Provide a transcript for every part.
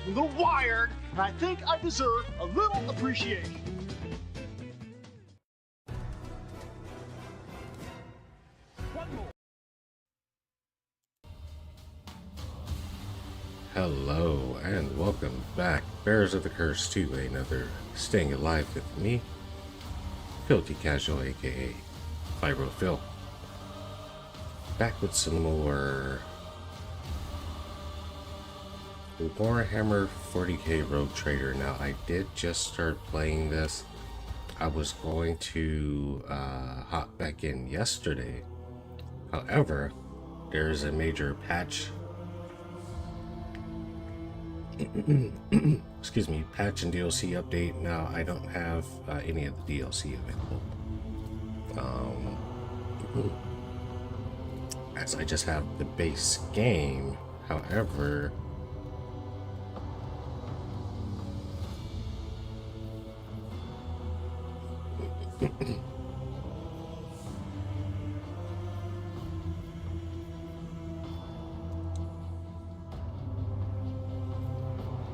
a little wired, and I think I deserve a little appreciation. One more. Hello and welcome back, Bearers of the Curse, to another Staying Alive with me, Filthy Casual, aka Fibro Phil. Back with some more Warhammer 40k Rogue Trader. Now, I did just start playing this. I was going to hop back in yesterday. However, there's a major patch excuse me, patch and DLC update. Now I don't have any of the DLC available, as I just have the base game. However,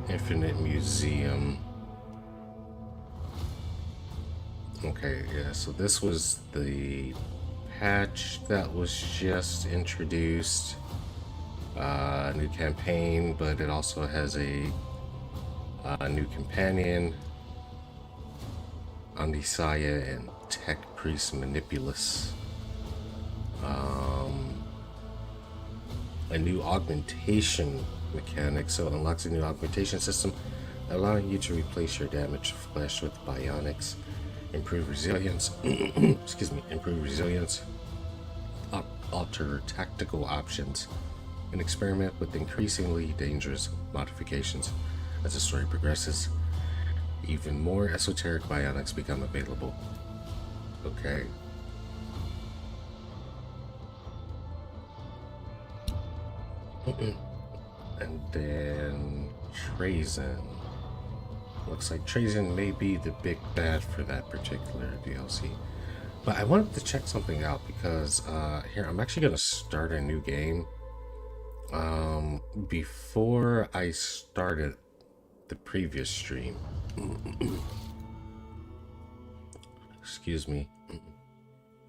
Infinite Museum. Okay, yeah, so this was the patch that was just introduced. New campaign, but it also has a new companion, Omnisaya and Tech Priest Manipulus. A new augmentation mechanic, so it unlocks a new augmentation system, allowing you to replace your damaged flesh with bionics, improve resilience, excuse me, improve resilience, alter tactical options, and experiment with increasingly dangerous modifications. As the story progresses, even more esoteric bionics become available. Okay. And then Trazen. Looks like Trazen may be the big bad for that particular DLC. But I wanted to check something out because here, I'm actually going to start a new game. Before I started the previous stream. Excuse me.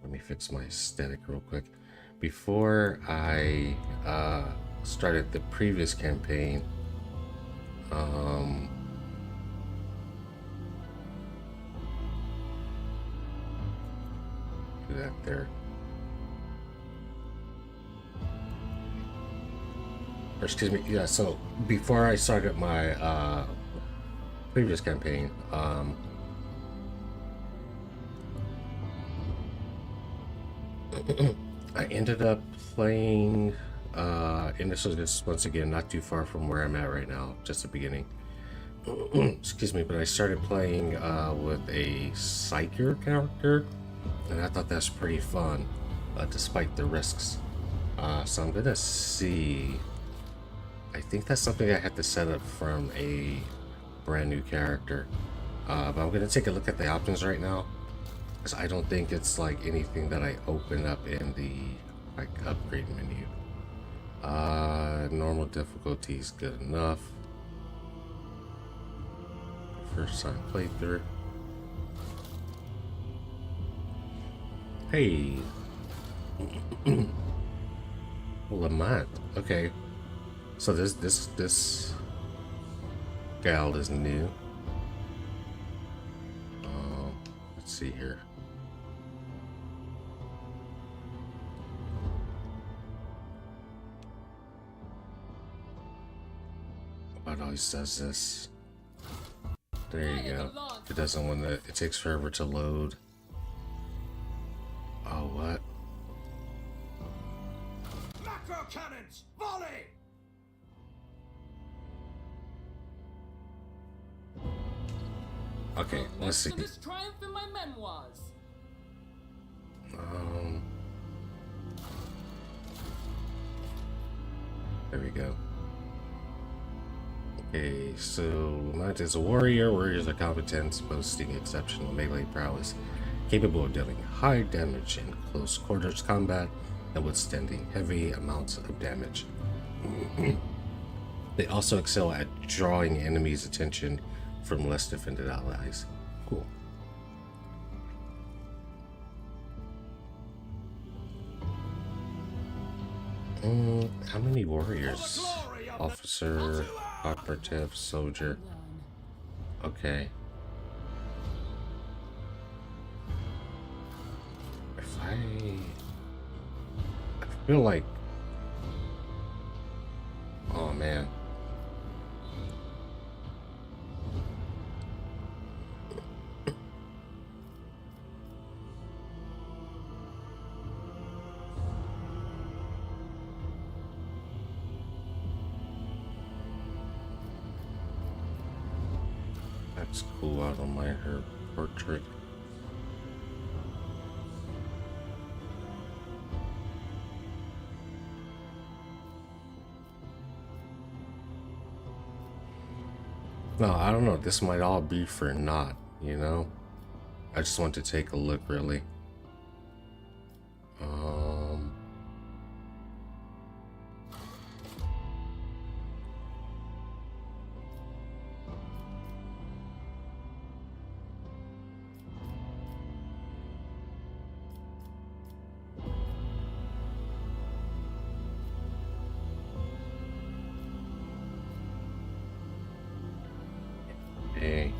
Let me fix my aesthetic real quick. Before I started the previous campaign, do that there. Or excuse me, yeah, so before I started my previous campaign, I ended up playing, and this was just, once again, not too far from where I'm at right now, just the beginning. Excuse me, but I started playing with a Psyker character, and I thought that's pretty fun, despite the risks. So I'm gonna see. I think that's something I had to set up from a brand new character. But I'm gonna take a look at the options right now, because I don't think it's like anything that I open up in the like upgrade menu. Normal difficulty is good enough. First time playthrough. Hey. Lamont. Okay. So this gal is new. Let's see here. It always does this. There you go. It doesn't want to. It takes forever to load. Oh, what? Macro cannons, volley! Okay, let's see. This triumph in my memoirs. There we go. Okay, so Lamont is a warrior. Warriors are competent, boasting exceptional melee prowess, capable of dealing high damage in close quarters combat and withstanding heavy amounts of damage. They also excel at drawing enemies' attention from less defended allies. Cool. How many warriors? Officer, operative, soldier. Okay. If I feel like, oh man. That's cool. I don't mind her portrait. No, I don't know. This might all be for naught, you know? I just want to take a look, really. Hey.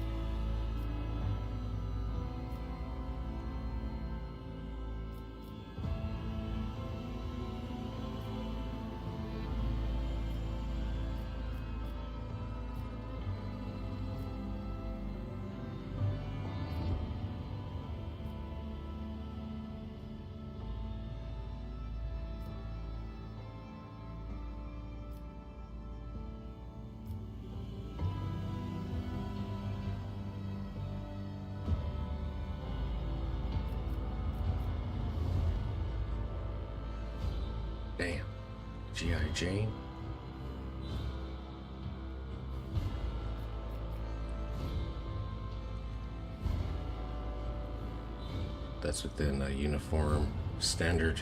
Damn. G.I. Jane? That's within a uniform standard.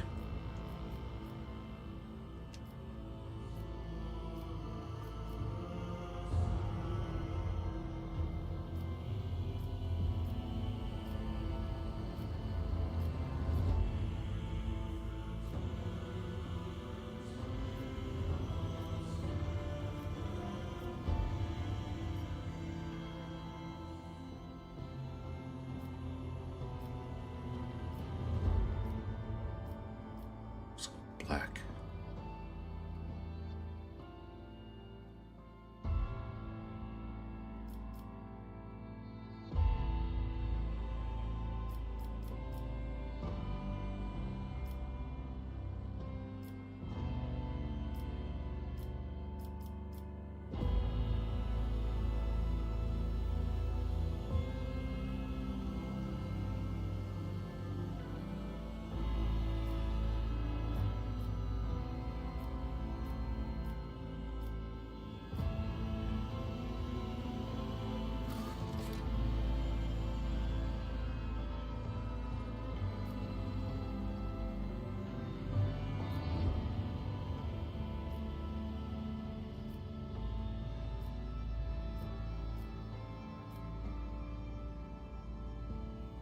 Black.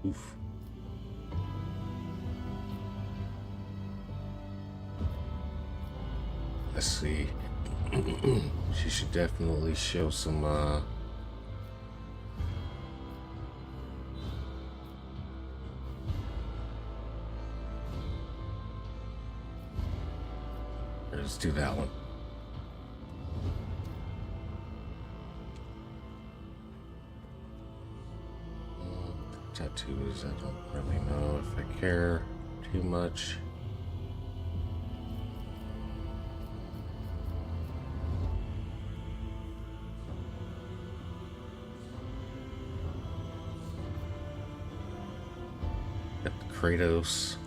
Oof. Let's see. She should definitely show some let's do that one. Tattoos, I don't really know if I care too much. Got the Kratos.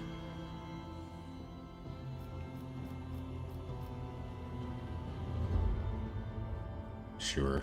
Sure.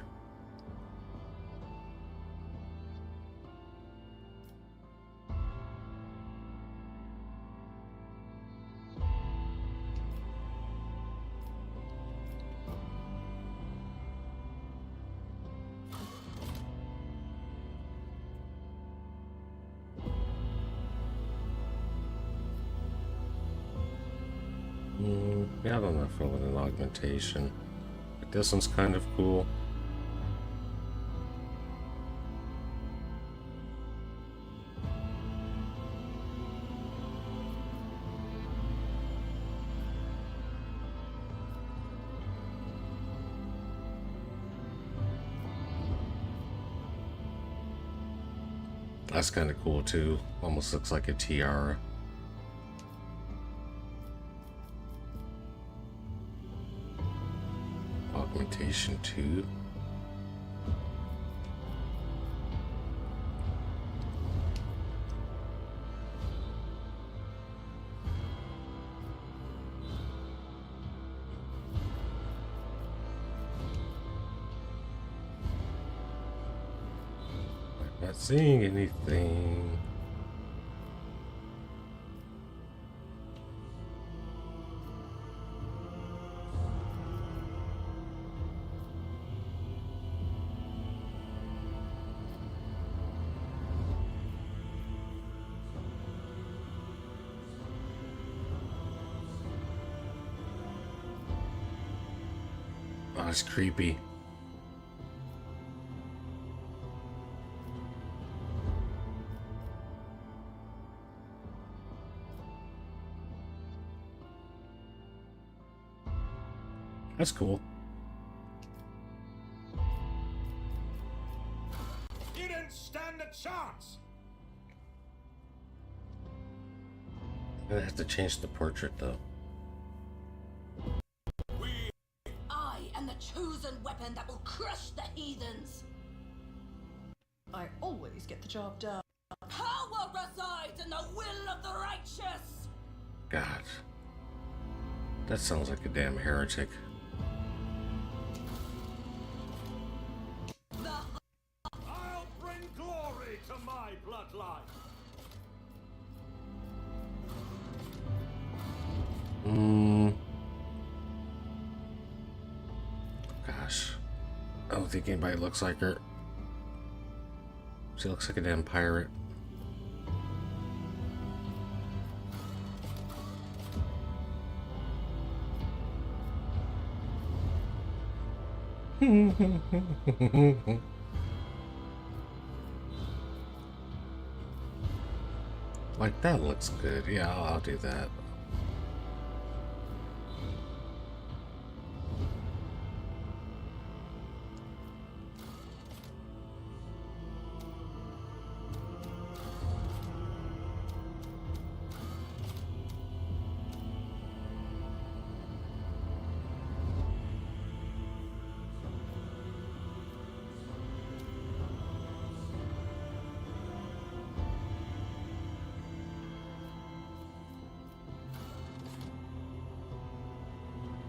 Yeah, I don't know if I want an augmentation. But this one's kind of cool. That's kind of cool too. Almost looks like a tiara. Augmentation 2. Not seeing anything. Oh, it's creepy. That's cool. You didn't stand a chance. I'm gonna have to change the portrait though. I am the chosen weapon that will crush the heathens. I always get the job done. Power resides in the will of the righteous. God. That sounds like a damn heretic. I'll bring glory to my bloodline. Gosh. I don't think anybody looks like her. She looks like a damn pirate. Like, that looks good. Yeah, I'll do that.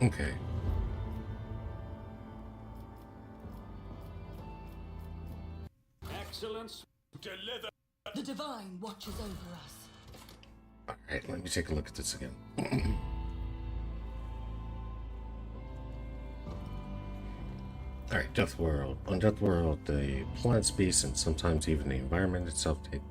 Okay. Excellence, deliver. The divine watches over us. Alright, let me take a look at this again. Alright, Death World. On Death World, the planet's beasts and sometimes even the environment itself take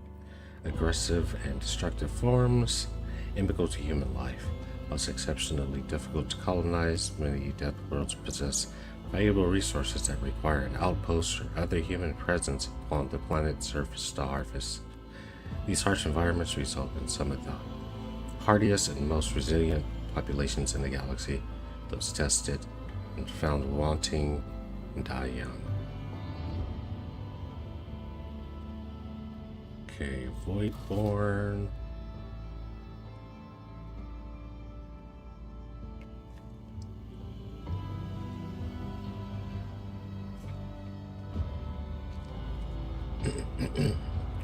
aggressive and destructive forms, integral to human life. While it's exceptionally difficult to colonize, many Death Worlds possess valuable resources that require an outpost or other human presence upon the planet's surface to harvest. These harsh environments result in some of the hardiest and most resilient populations in the galaxy. Those tested and found wanting die young. Okay, Voidborn.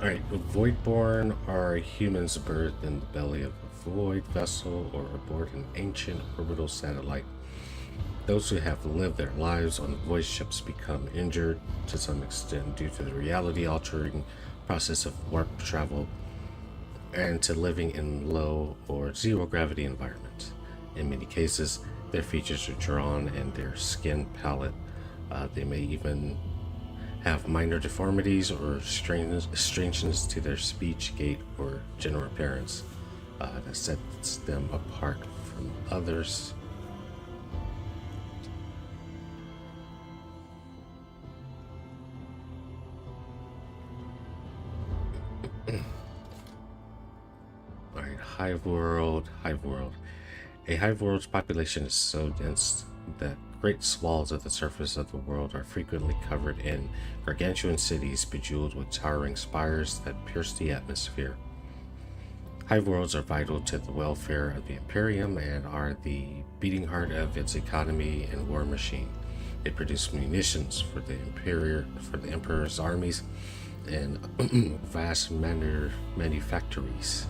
Alright, the Voidborn are humans birthed in the belly of a void vessel or aboard an ancient orbital satellite. Those who have lived their lives on void ships become injured to some extent due to the reality-altering process of warp travel and to living in low or zero gravity environments. In many cases, their features are drawn and their skin palette. They may even have minor deformities or strangeness to their speech, gait, or general appearance. that sets them apart from others. Alright, Hive World. A hive world's population is so dense that great swaths of the surface of the world are frequently covered in gargantuan cities bejeweled with towering spires that pierce the atmosphere. Hive worlds are vital to the welfare of the Imperium and are the beating heart of its economy and war machine. They produce munitions for the Emperor's armies and vast manufactories,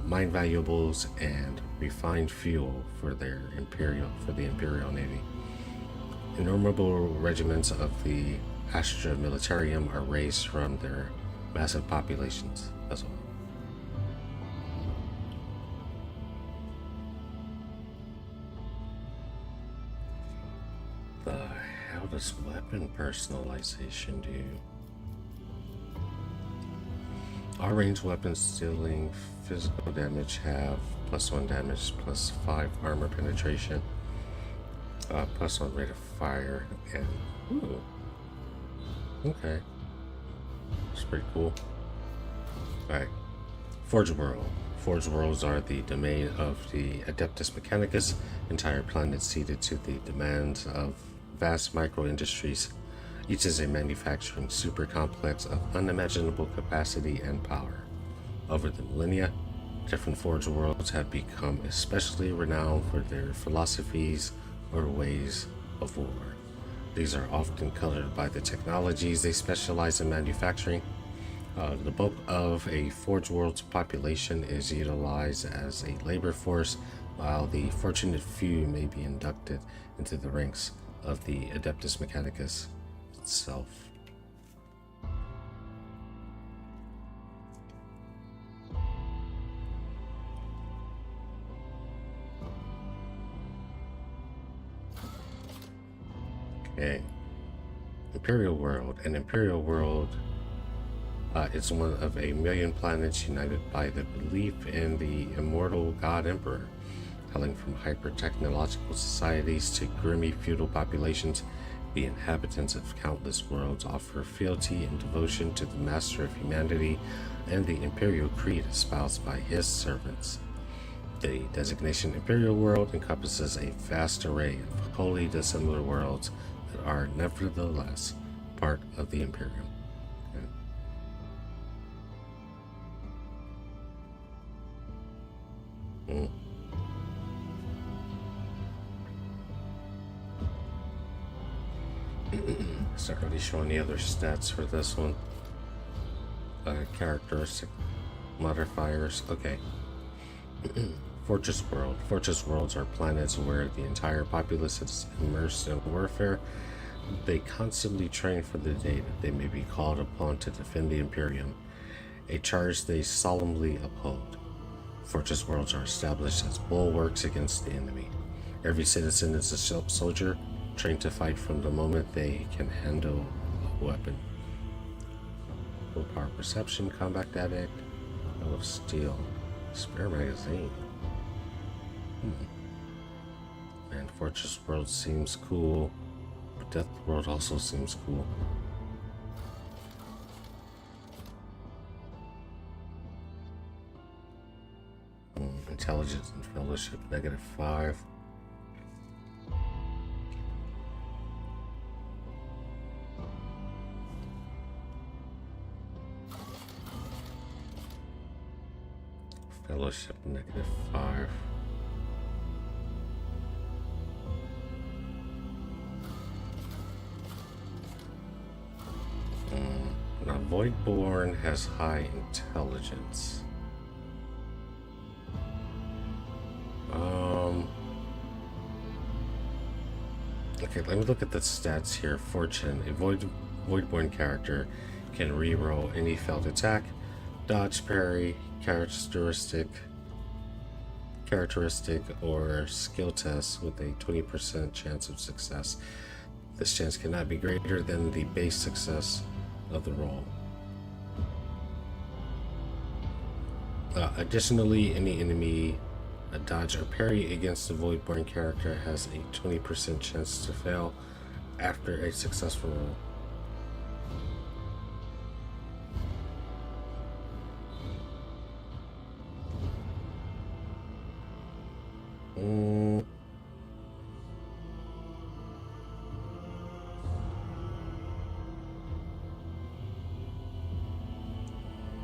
mine valuables, and refined fuel for the Imperial Navy. Innumerable regiments of the Astra Militarium are raised from their massive populations as well. The hell does weapon personalization do? All ranged weapons dealing physical damage have +1 damage, +5 armor penetration, +1 rate of fire, and ooh, okay, that's pretty cool. Alright, Forge World. Forge Worlds are the domain of the Adeptus Mechanicus, entire planet ceded to the demands of vast micro-industries. Each is a manufacturing super complex of unimaginable capacity and power. Over the millennia, different Forge Worlds have become especially renowned for their philosophies or ways of war. These are often colored by the technologies they specialize in manufacturing. The bulk of a Forge World's population is utilized as a labor force, while the fortunate few may be inducted into the ranks of the Adeptus Mechanicus itself. Okay. Imperial World. An Imperial World is one of a million planets united by the belief in the immortal God Emperor. Hailing from hyper-technological societies to grimy feudal populations, the inhabitants of countless worlds offer fealty and devotion to the master of humanity and the imperial creed espoused by his servants. The designation Imperial World encompasses a vast array of wholly dissimilar worlds that are nevertheless part of the Imperium. Okay. It's not really showing any other stats for this one. Characteristic modifiers. Okay. Fortress World. Fortress worlds are planets where the entire populace is immersed in warfare. They constantly train for the day that they may be called upon to defend the Imperium, a charge they solemnly uphold. Fortress worlds are established as bulwarks against the enemy. Every citizen is a soldier, trained to fight from the moment they can handle a weapon. Full power perception, combat addict, Will of Steel, spare magazine. And Fortress World seems cool, but Death World also seems cool. Intelligence and Fellowship, -5. Fellowship, -5. Now, Voidborn has high intelligence. Okay, let me look at the stats here. Fortune. A Voidborn character can reroll any failed attack, dodge, parry, characteristic, or skill test with a 20% chance of success. This chance cannot be greater than the base success of the roll. Additionally, any enemy dodge or parry against the Voidborn character has a 20% chance to fail after a successful roll.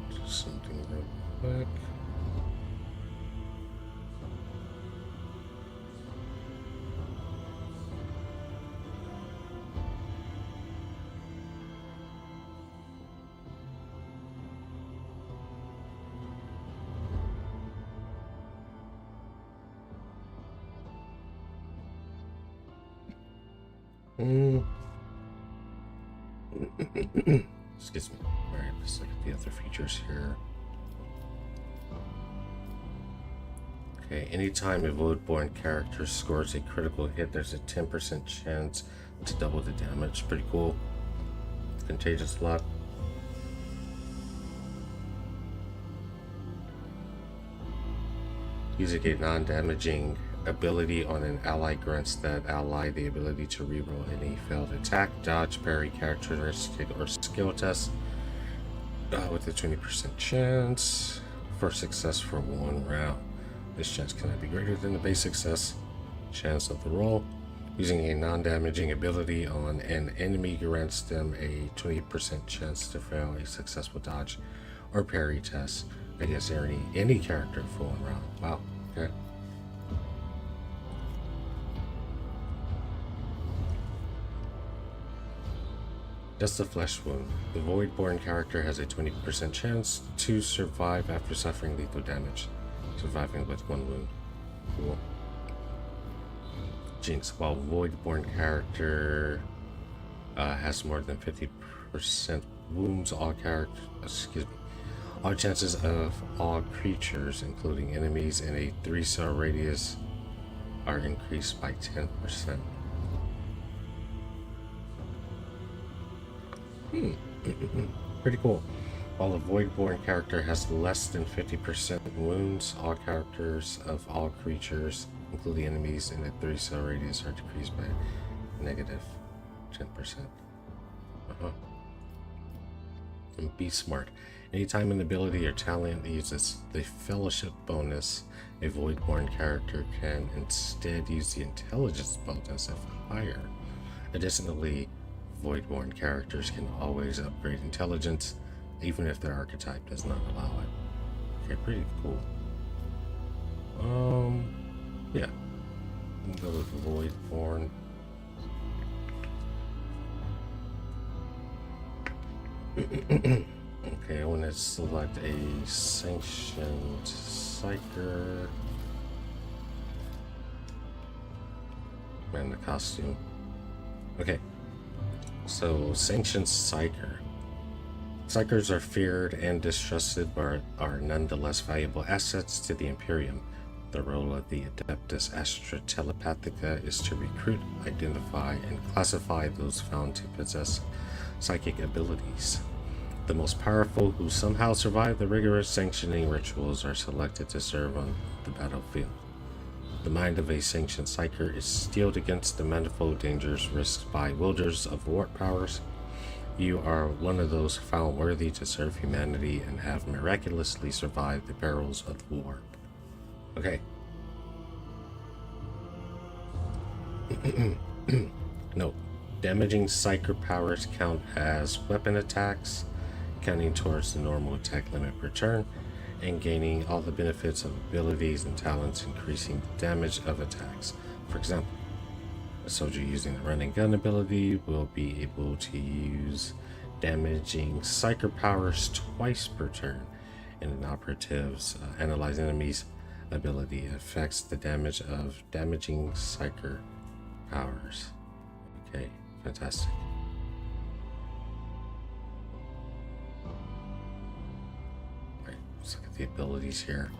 Just something real quick. Excuse me. Alright, let's look at the other features here. Okay, anytime a Voidborn character scores a critical hit, there's a 10% chance to double the damage. Pretty cool. Contagious luck. Using a non-damaging ability on an ally grants that ally the ability to reroll any failed attack, dodge, parry, characteristic, or skill test with a 20% chance for success for 1 round. This chance cannot be greater than the base success chance of the roll. Using a non-damaging ability on an enemy grants them a 20% chance to fail a successful dodge or parry test against any character for 1 round. Wow, okay. Just a flesh wound. The Voidborn character has a 20% chance to survive after suffering lethal damage, surviving with 1 wound. Cool. Jinx. While Voidborn character has more than 50% wounds, all chances of all creatures, including enemies in a 3-cell radius, are increased by 10%. Pretty cool. While a Voidborn character has less than 50% wounds, all characters of all creatures, including enemies in a 3-cell radius, are decreased by negative 10%. And be smart. Anytime an ability or talent uses the Fellowship bonus, a Voidborn character can instead use the Intelligence bonus if higher. Additionally, Voidborn characters can always upgrade intelligence, even if their archetype does not allow it. Okay, pretty cool. Yeah. We'll go with Voidborn. Okay, I want to select a sanctioned Psyker. And the costume. Okay. So, sanctioned Psyker. Psykers are feared and distrusted, but are nonetheless valuable assets to the Imperium. The role of the Adeptus Astra Telepathica is to recruit, identify, and classify those found to possess psychic abilities. The most powerful who somehow survive the rigorous sanctioning rituals are selected to serve on the battlefield. The mind of a sanctioned Psyker is steeled against the manifold dangers risked by wielders of warp powers. You are one of those found worthy to serve humanity and have miraculously survived the perils of the warp. Okay. Note, damaging Psyker powers count as weapon attacks, counting towards the normal attack limit per turn, and gaining all the benefits of abilities and talents, increasing the damage of attacks. For example, a soldier using the run and gun ability will be able to use damaging Psyker powers twice per turn, and an operative's analyze enemies ability affects the damage of damaging Psyker powers. Okay, fantastic. Alright, let's look at the abilities here.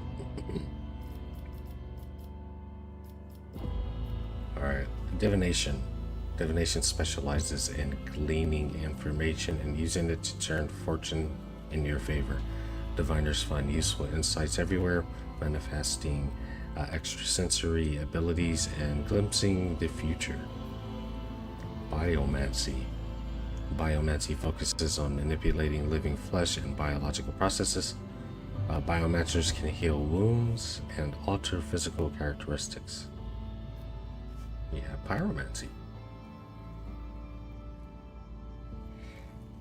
Alright, divination. Divination specializes in gleaning information and using it to turn fortune in your favor. Diviners find useful insights everywhere, manifesting extrasensory abilities and glimpsing the future. Biomancy. Biomancy focuses on manipulating living flesh and biological processes. Biomancers can heal wounds and alter physical characteristics. Yeah, pyromancy.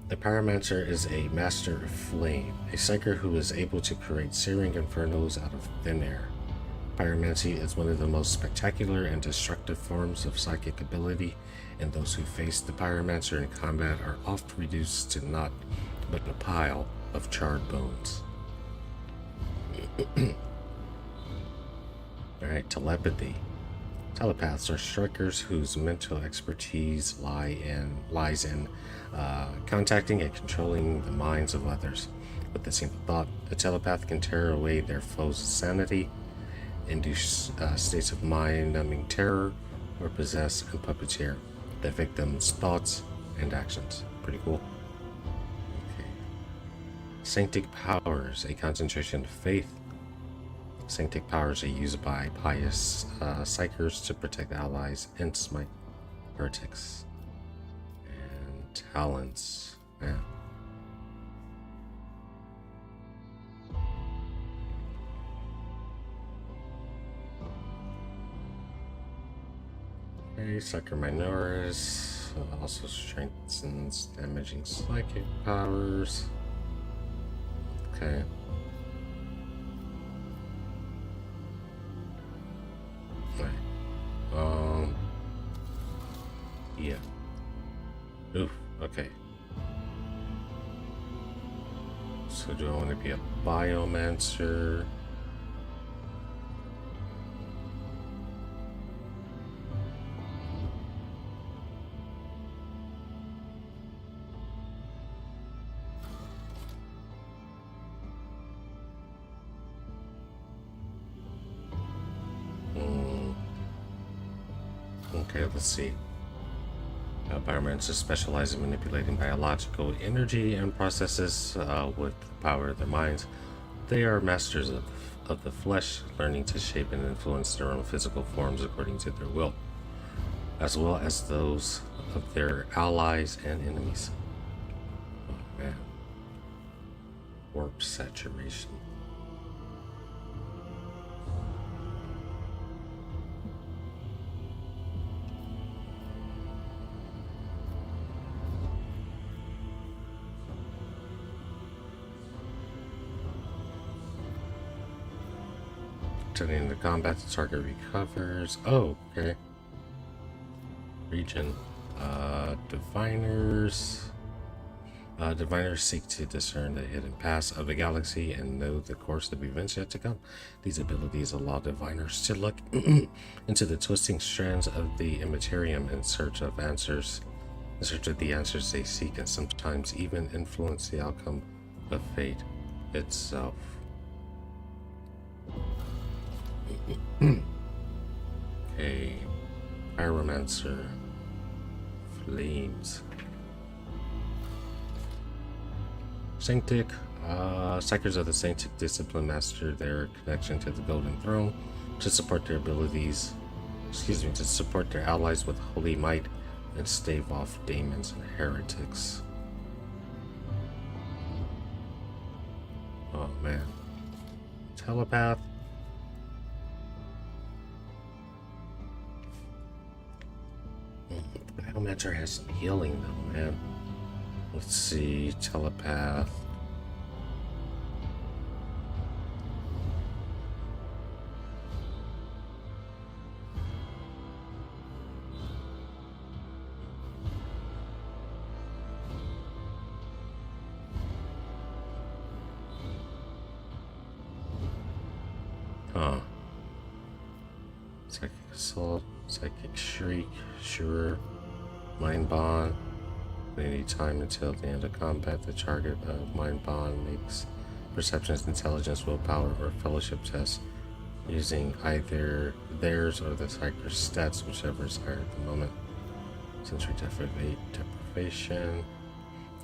The pyromancer is a master of flame, a psyker who is able to create searing infernos out of thin air. Pyromancy is one of the most spectacular and destructive forms of psychic ability, and those who face the pyromancer in combat are oft reduced to naught but a pile of charred bones. Alright, telepathy. Telepaths are strikers whose mental expertise lies in contacting and controlling the minds of others. With a single thought, a telepath can tear away their foe's sanity, induce states of mind-numbing terror, or possess and puppeteer the victim's thoughts and actions. Pretty cool. Okay. Sanctic powers, a concentration of faith. Sanctic powers are used by pious psychers to protect allies and smite heretics. And talents. Man. Okay, Psyker Minoris also strengthens damaging psychic powers. Okay. Yeah. Oof, okay. So do I want to be a biomancer? Okay, let's see. Biomancers specialize in manipulating biological energy and processes with the power of their minds. They are masters of the flesh, learning to shape and influence their own physical forms according to their will, as well as those of their allies and enemies. Oh man. Warp saturation. Turning into combat, the target recovers. Oh, okay. Region. Diviners. Diviners seek to discern the hidden past of the galaxy and know the course of events yet to come. These abilities allow diviners to look into the twisting strands of the immaterium in search of answers, in search of the answers they seek, and sometimes even influence the outcome of fate itself. Okay, Pyromancer, Flames. Sanctic, Psychers of the Sanctic discipline master their connection to the Golden Throne to support their abilities, to support their allies with holy might and stave off demons and heretics. Oh man. Telepath. Biomancer has some healing though, man. Let's see, telepath. Huh. Psychic assault, psychic shriek, sure. Mind bond. Any time until the end of combat, the target of mind bond makes perceptions, intelligence, willpower, or fellowship tests using either theirs or the psyker's stats, whichever is higher at the moment. Sensory deprivation.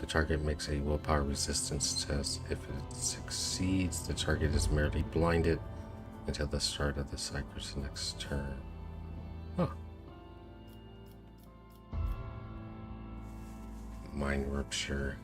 The target makes a willpower resistance test. If it succeeds, the target is merely blinded until the start of the Psyker's next turn. Huh. Mind rupture.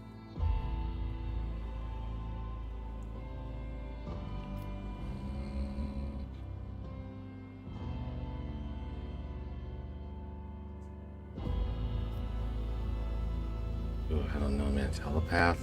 Ooh, I don't know, man. Telepath.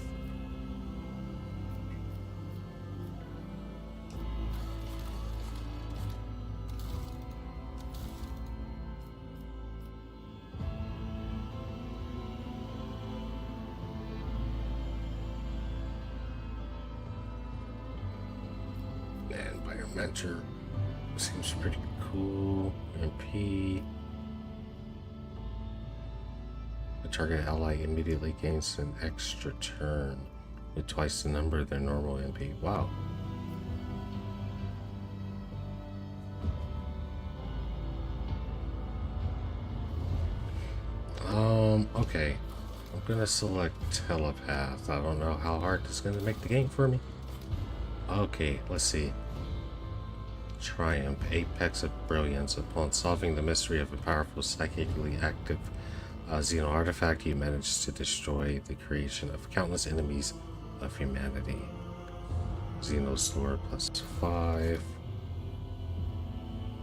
Mentor seems pretty cool. MP. The target ally immediately gains an extra turn with twice the number of their normal MP. Wow. Okay. I'm gonna select Telepath. I don't know how hard this is gonna make the game for me. Okay, let's see. Triumph, apex of brilliance. Upon solving the mystery of a powerful psychically active Xeno artifact, you manage to destroy the creation of countless enemies of humanity. Xeno Sword +5.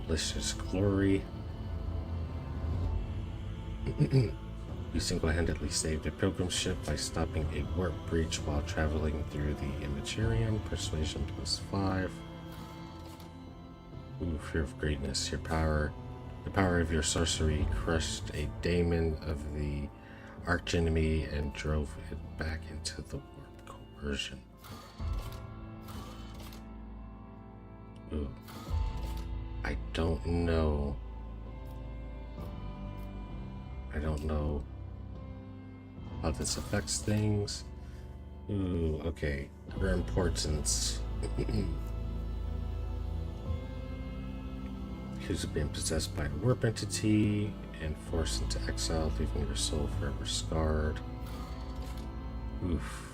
Malicious Glory. You single-handedly saved a pilgrim ship by stopping a warp breach while traveling through the Immaterium. Persuasion +5. Ooh, Fear of Greatness. The power of your sorcery crushed a daemon of the archenemy and drove it back into the warp coercion. Ooh. I don't know how this affects things. Ooh, okay. Her importance. Who's been possessed by the warp entity and forced into exile, leaving your soul forever scarred. Oof.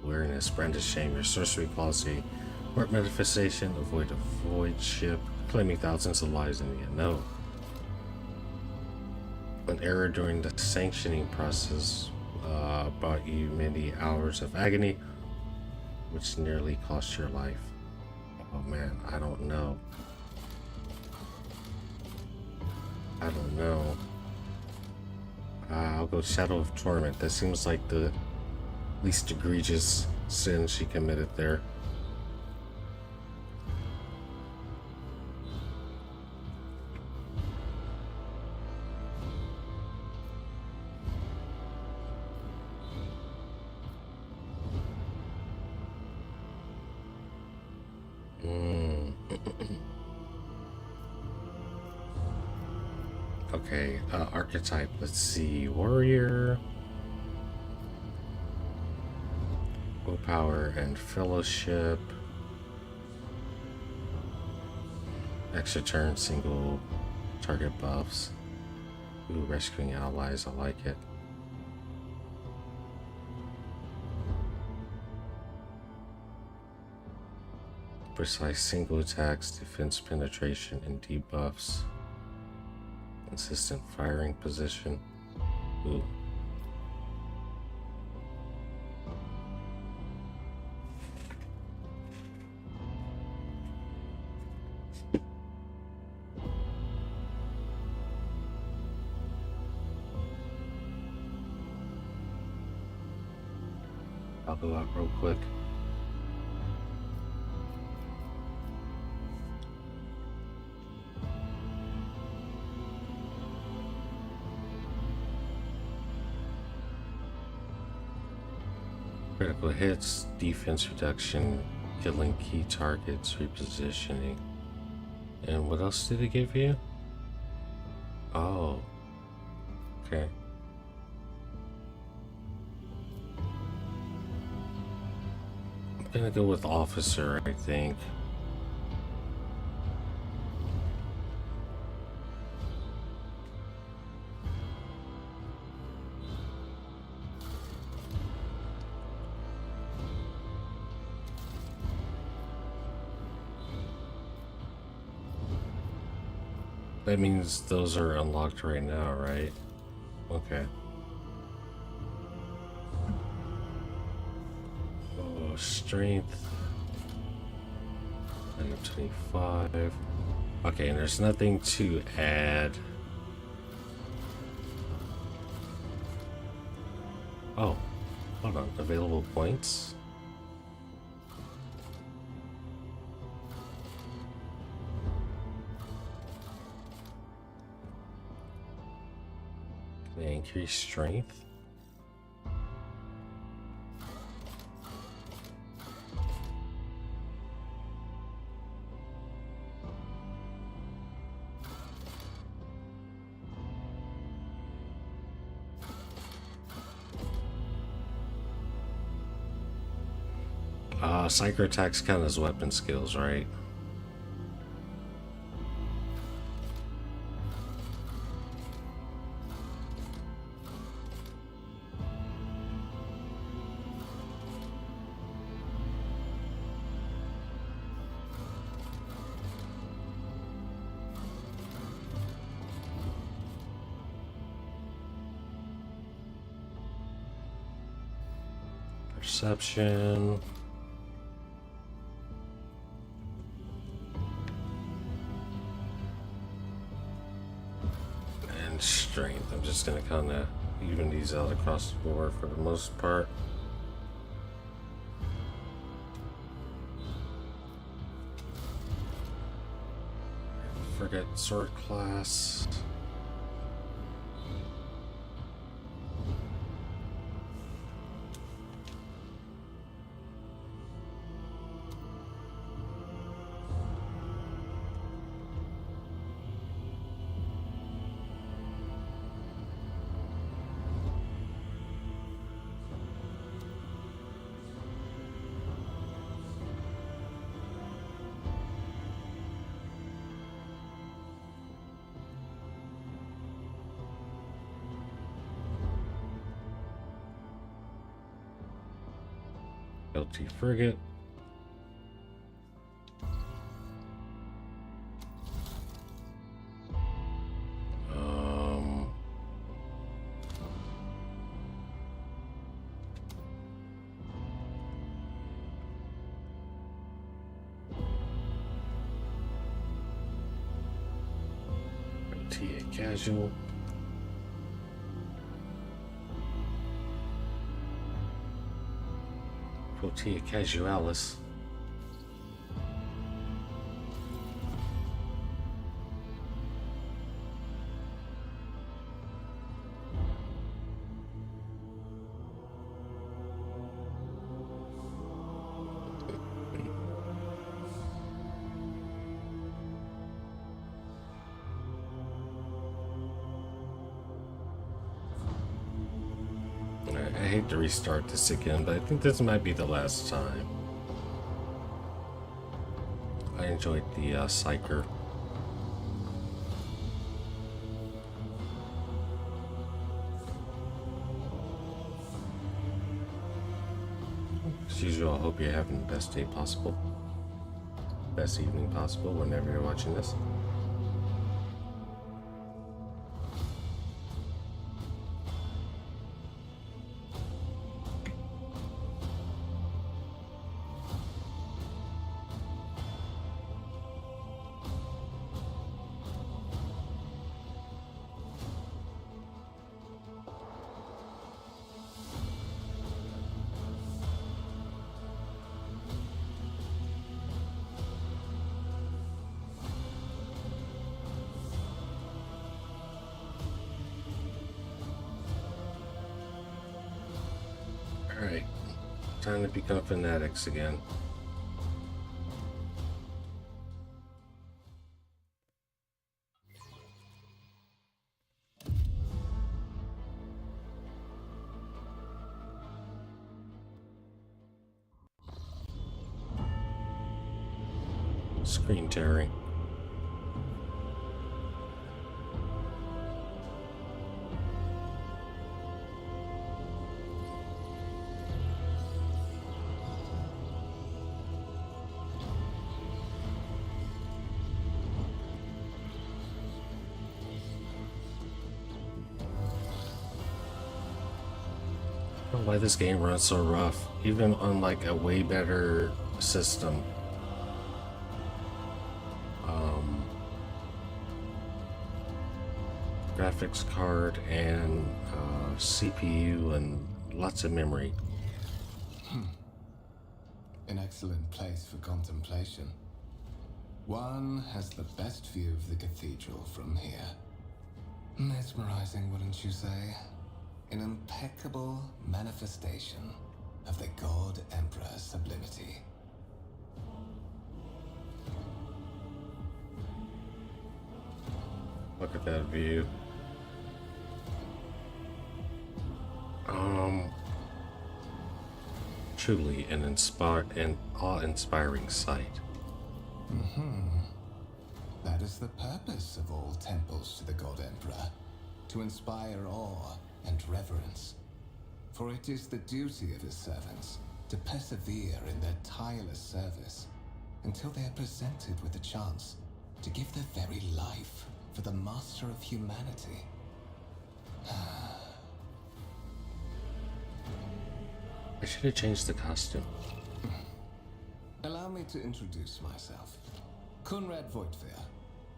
Awareness, brandish shame, your sorcery policy, warp manifestation, avoid a void ship, claiming thousands of lives in the unknown. An error during the sanctioning process brought you many hours of agony, which nearly cost your life. Oh man, I don't know. I'll go Shadow of Torment. That seems like the least egregious sin she committed there. Okay, archetype, let's see. Warrior, willpower and fellowship, extra turn, single target buffs. Ooh, rescuing allies, I like it. Precise single attacks, defense penetration, and debuffs. Consistent firing position. Ooh. I'll go out real quick. Critical hits, defense reduction, killing key targets, repositioning. And what else did it give you? Oh. Okay. I'm gonna go with officer, I think. That means those are unlocked right now, right? Okay. Oh, strength. -25. Okay, and there's nothing to add. Oh, hold on. Available points? Can I increase strength? Psyker attacks count as weapon skills, right? Perception. Strength. I'm just gonna kind of even these out across the board for the most part. Forget sword class. LT frigate. LTA casual. Flotilla Casualis. I hate to restart this again, but I think this might be the last time. I enjoyed the Psyker. As usual, I hope you're having the best day possible. Best evening possible whenever you're watching this. Alright, time to become fanatics again. Screen tearing. know why this game runs so rough, even on like a way better system. Graphics card and CPU and lots of memory. An excellent place for contemplation. One has the best view of the cathedral from here. Mesmerizing, wouldn't you say? An impeccable manifestation of the God Emperor's sublimity. Look at that view. Truly an awe-inspiring sight. That is the purpose of all temples to the God Emperor, to inspire awe and reverence. For it is the duty of his servants to persevere in their tireless service until they are presented with a chance to give their very life for the master of humanity. I should have changed the costume. Allow me to introduce myself. Conrad Voigtveer,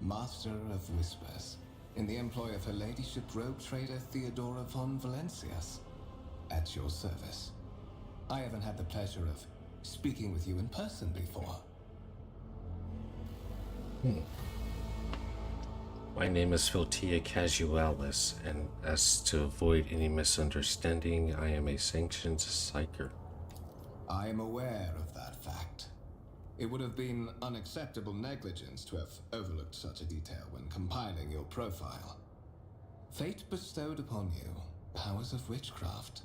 Master of Whispers, in the employ of Her Ladyship Rogue Trader Theodora von Valencias. At your service. I haven't had the pleasure of speaking with you in person before. My name is Philtia Casualis, and as to avoid any misunderstanding, I am a sanctioned Psyker. I am aware of that fact. It would have been unacceptable negligence to have overlooked such a detail when compiling your profile. Fate bestowed upon you powers of witchcraft,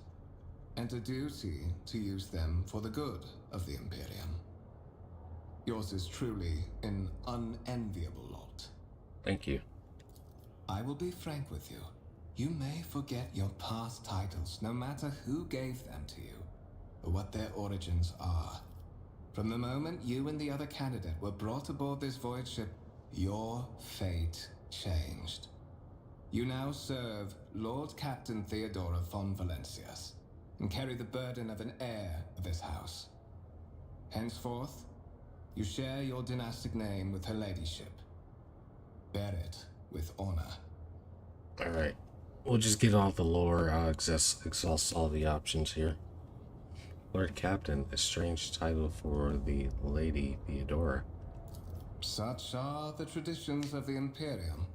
and a duty to use them for the good of the Imperium. Yours is truly an unenviable lot. Thank you. I will be frank with you. You may forget your past titles, no matter who gave them to you, or what their origins are. From the moment you and the other candidate were brought aboard this voyage ship, your fate changed. You now serve Lord Captain Theodora von Valencias, and carry the burden of an heir of this house. Henceforth, you share your dynastic name with Her Ladyship. Bear it with honor. Alright. We'll just get all the lore, exhaust all the options here. Lord Captain, a strange title for the Lady Theodora. Such are the traditions of the Imperium.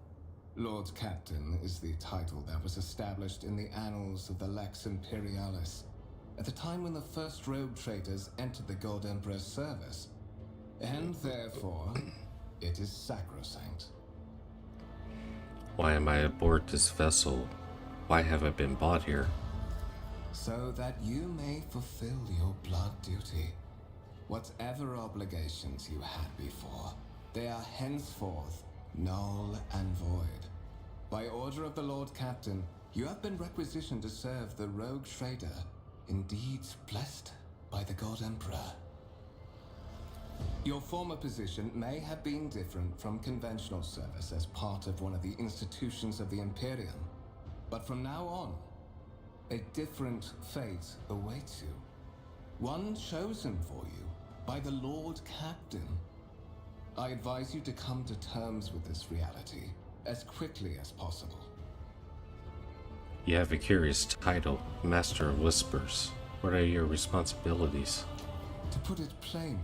Lord Captain is the title that was established in the annals of the Lex Imperialis at the time when the first rogue traders entered the God Emperor's service, and therefore it is sacrosanct. Why am I aboard this vessel? Why have I been brought here? So that you may fulfill your blood duty. Whatever obligations you had before, they are henceforth null and void. By order of the Lord Captain, you have been requisitioned to serve the rogue trader, indeed blessed by the God Emperor. Your former position may have been different from conventional service as part of one of the institutions of the Imperium, but from now on, a different fate awaits you. One chosen for you by the Lord Captain. I advise you to come to terms with this reality as quickly as possible. You have a curious title, Master of Whispers. What are your responsibilities? To put it plainly,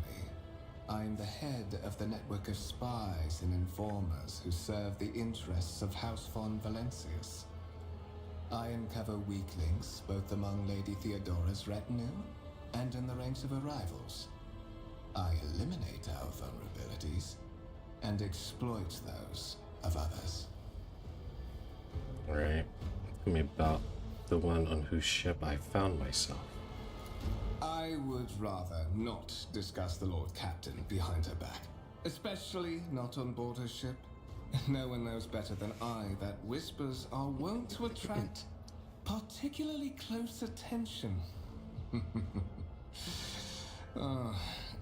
I am the head of the network of spies and informers who serve the interests of House von Valencias. I uncover weak links both among Lady Theodora's retinue and in the ranks of her rivals. I eliminate our vulnerabilities and exploit those of others. Alright. Tell me about the one on whose ship I found myself. I would rather not discuss the Lord Captain behind her back, especially not on board her ship. No one knows better than I that whispers are wont to attract particularly close attention.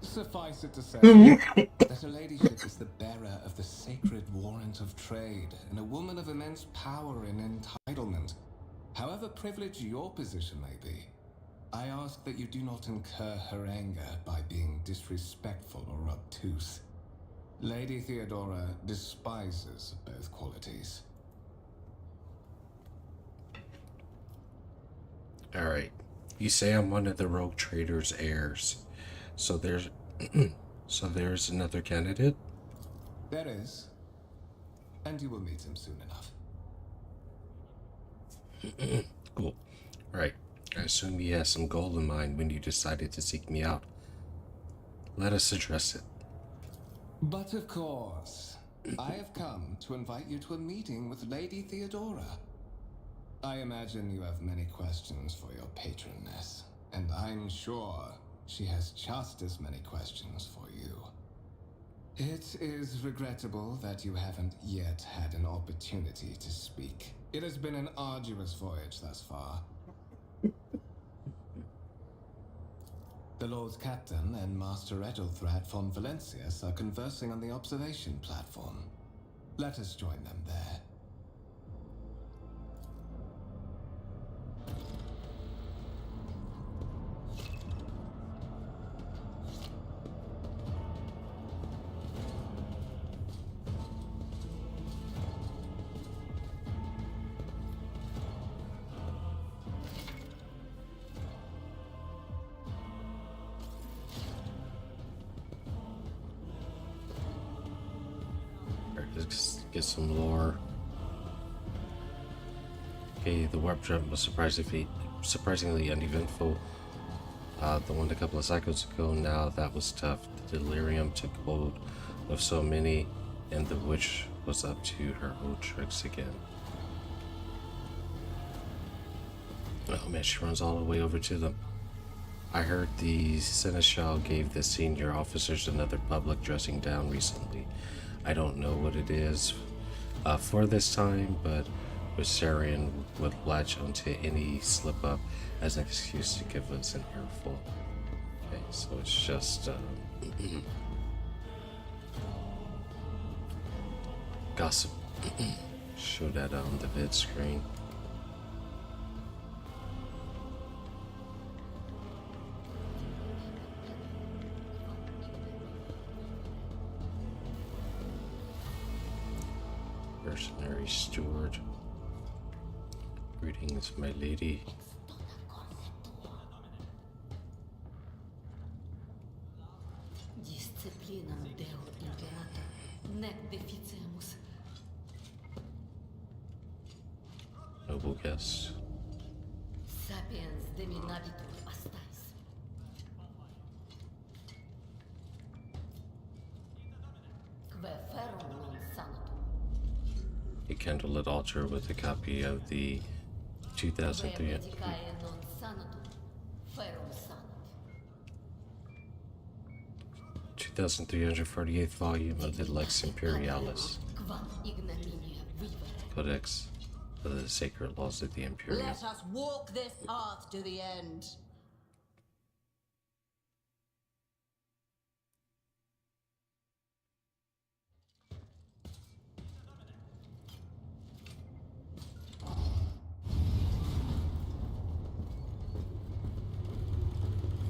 Suffice it to say that her ladyship is the bearer of the sacred warrant of trade and a woman of immense power and entitlement. However privileged your position may be, I ask that you do not incur her anger by being disrespectful or obtuse. Lady Theodora despises both qualities. Alright. You say I'm one of the rogue trader's heirs. So there's so there's another candidate? There is. And you will meet him soon enough. Cool. Right. I assume you had some gold in mind when you decided to seek me out. Let us address it. But of course, I have come to invite you to a meeting with Lady Theodora. I imagine you have many questions for your patroness, and I'm sure she has just as many questions for you. It is regrettable that you haven't yet had an opportunity to speak. It has been an arduous voyage thus far. The Lord Captain and Master Ethelthrat von Valencius are conversing on the observation platform. Let us join them there. Let's get some lore. Okay, the warp jump was surprisingly uneventful. The one a couple of cycles ago, now that was tough. The delirium took hold of so many, and the witch was up to her old tricks again. Oh man, she runs all the way over to them. I heard the Seneschal gave the senior officers another public dressing down recently. I don't know what it is for this time, but Viserion would latch onto any slip up as an excuse to give us an earful. Okay, so it's just gossip. Show that on the vid screen. Mercenary steward. Greetings, my lady. Disciplinam Deo Imperator, nec deficimus. Noble guest. Sapiens deminabitur astais. Que ferum non sanatum. A candlelit altar with a copy of the 2003 Medicae non sanatum, ferum sanat. 2348th volume of the Lex Imperialis, Quam ignominia vivere. Codex of the Sacred Laws of the Imperium. Let us walk this path to the end.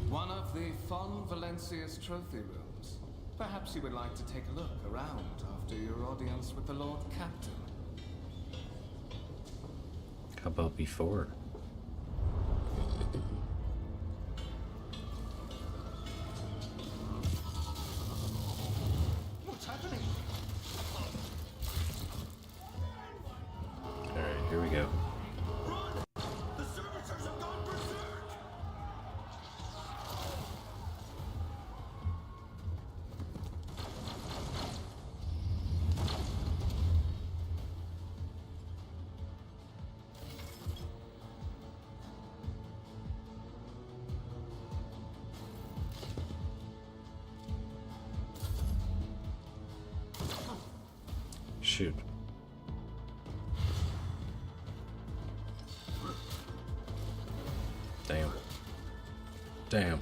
One of the Von Valencius trophy rooms. Perhaps you would like to take a look around after your audience with the Lord Captain. How about before? What's happening? Alright, here we go. The servitors have gone berserk! Shoot. Damn. Damn.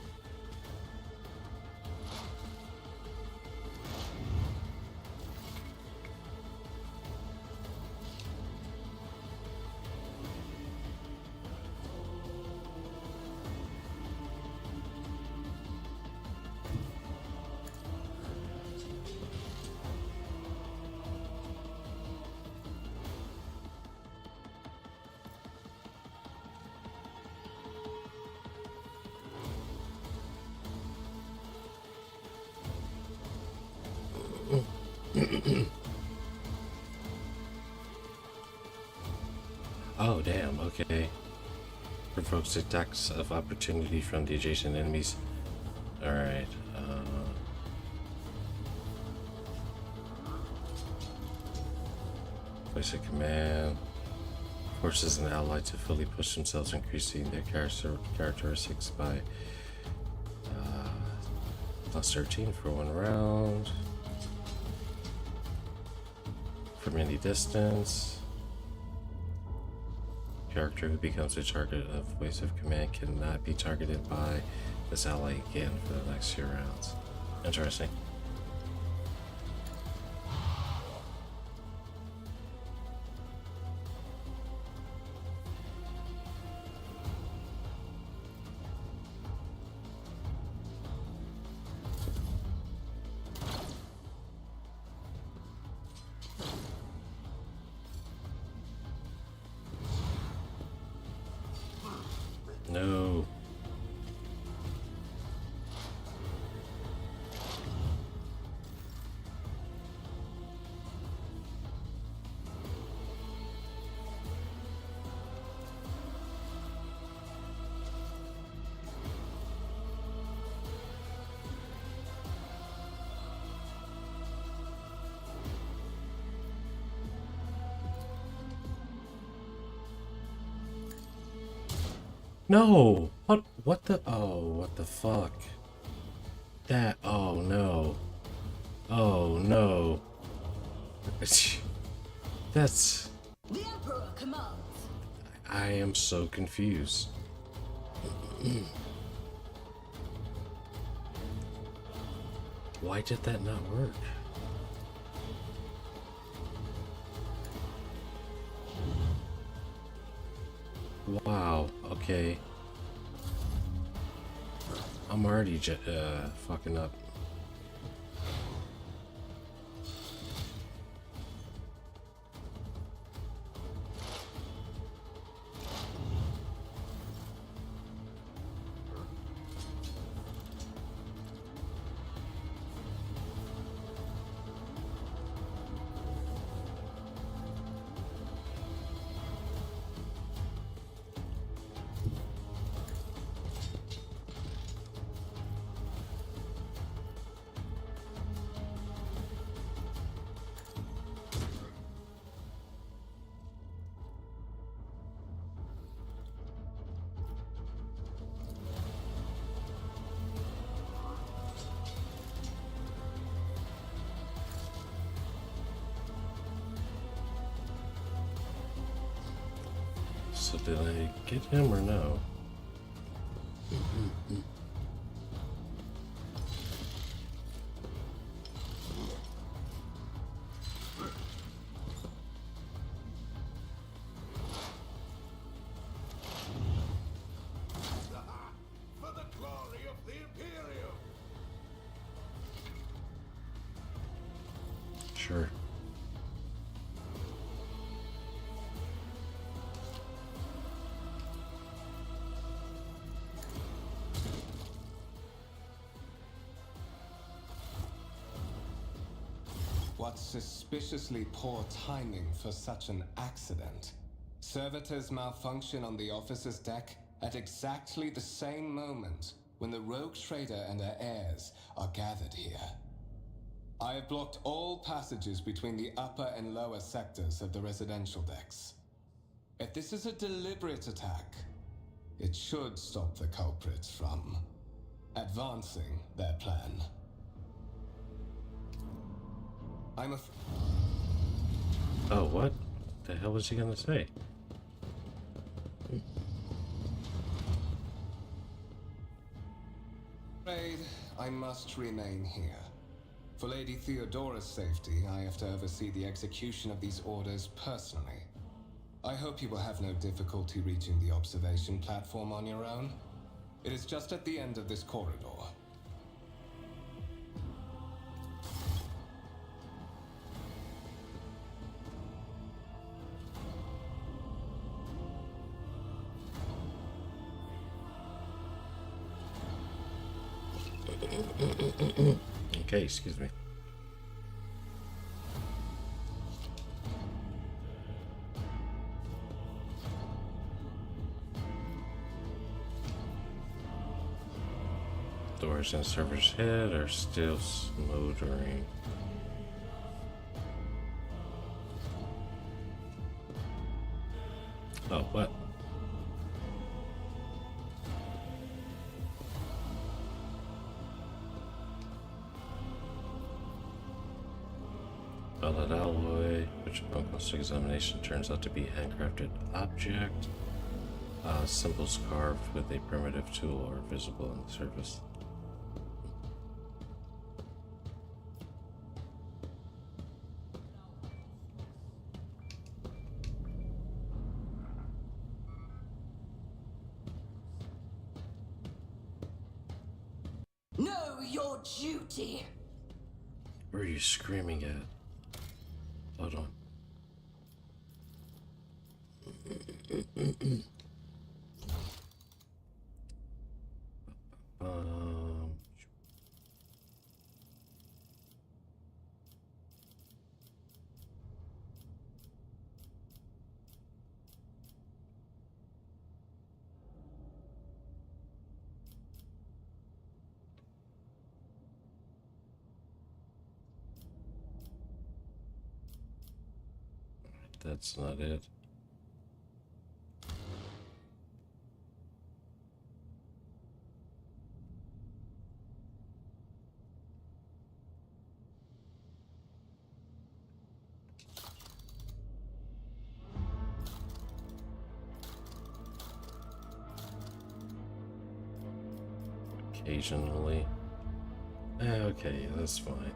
Oh, damn, okay. Provokes attacks of opportunity from the adjacent enemies. Alright, place a command. Forces an ally to fully push themselves, increasing their characteristics by plus 13 for 1 round. From any distance. Character who becomes a target of voice of command cannot be targeted by this ally again for the next few rounds. Interesting. No. No! What the? Oh, what the fuck? That, oh no. Oh no. That's... The Emperor commands. I am so confused. Why did that not work? Wow, okay. I'm already fucking up. So did I get him or no? For the glory of the Imperium! Sure. What suspiciously poor timing for such an accident. Servitors malfunction on the officer's deck at exactly the same moment when the rogue trader and her heirs are gathered here. I have blocked all passages between the upper and lower sectors of the residential decks. If this is a deliberate attack, it should stop the culprits from advancing their plan. Oh, what? The hell was he gonna say? Afraid I must remain here. For Lady Theodora's safety, I have to oversee the execution of these orders personally. I hope you will have no difficulty reaching the observation platform on your own. It is just at the end of this corridor. Okay, excuse me. fires in the server's head are still smoldering. Oh, what? Solid alloy, which upon closer examination turns out to be a handcrafted object. Symbols carved with a primitive tool are visible on the surface. Know your duty. Where are you screaming at? Hold on. That's not it. Occasionally. Okay, that's fine.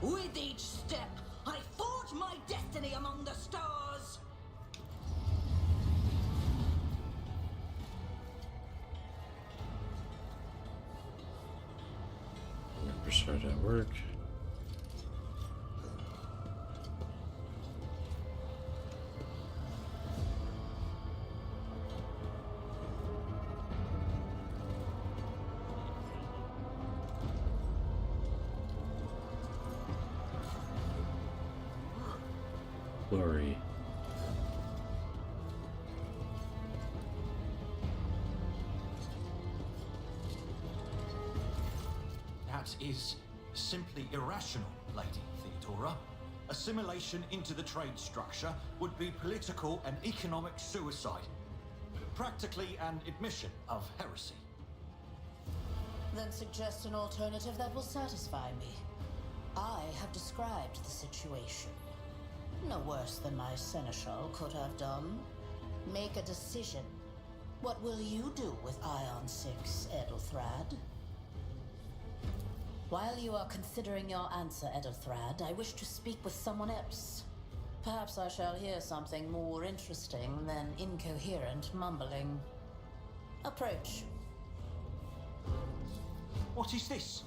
With each step, I forge my destiny among the stars. Remember, start at work. Glory. That is simply irrational, Lady Theodora. Assimilation into the trade structure would be political and economic suicide. Practically an admission of heresy. Then suggest an alternative that will satisfy me. I have described the situation. No worse than my seneschal could have done. Make a decision. What will you do with Ion 6, Edelthrad? While you are considering your answer, Edelthrad, I wish to speak with someone else. Perhaps I shall hear something more interesting than incoherent mumbling. Approach. What is this?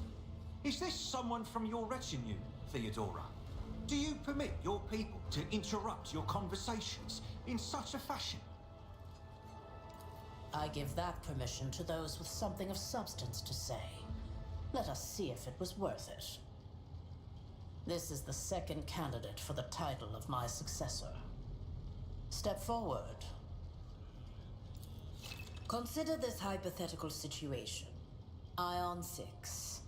Is this someone from your retinue, Theodora? Do you permit your people to interrupt your conversations in such a fashion? I give that permission to those with something of substance to say. Let us see if it was worth it. This is the second candidate for the title of my successor. Step forward. Consider this hypothetical situation. Ion 6.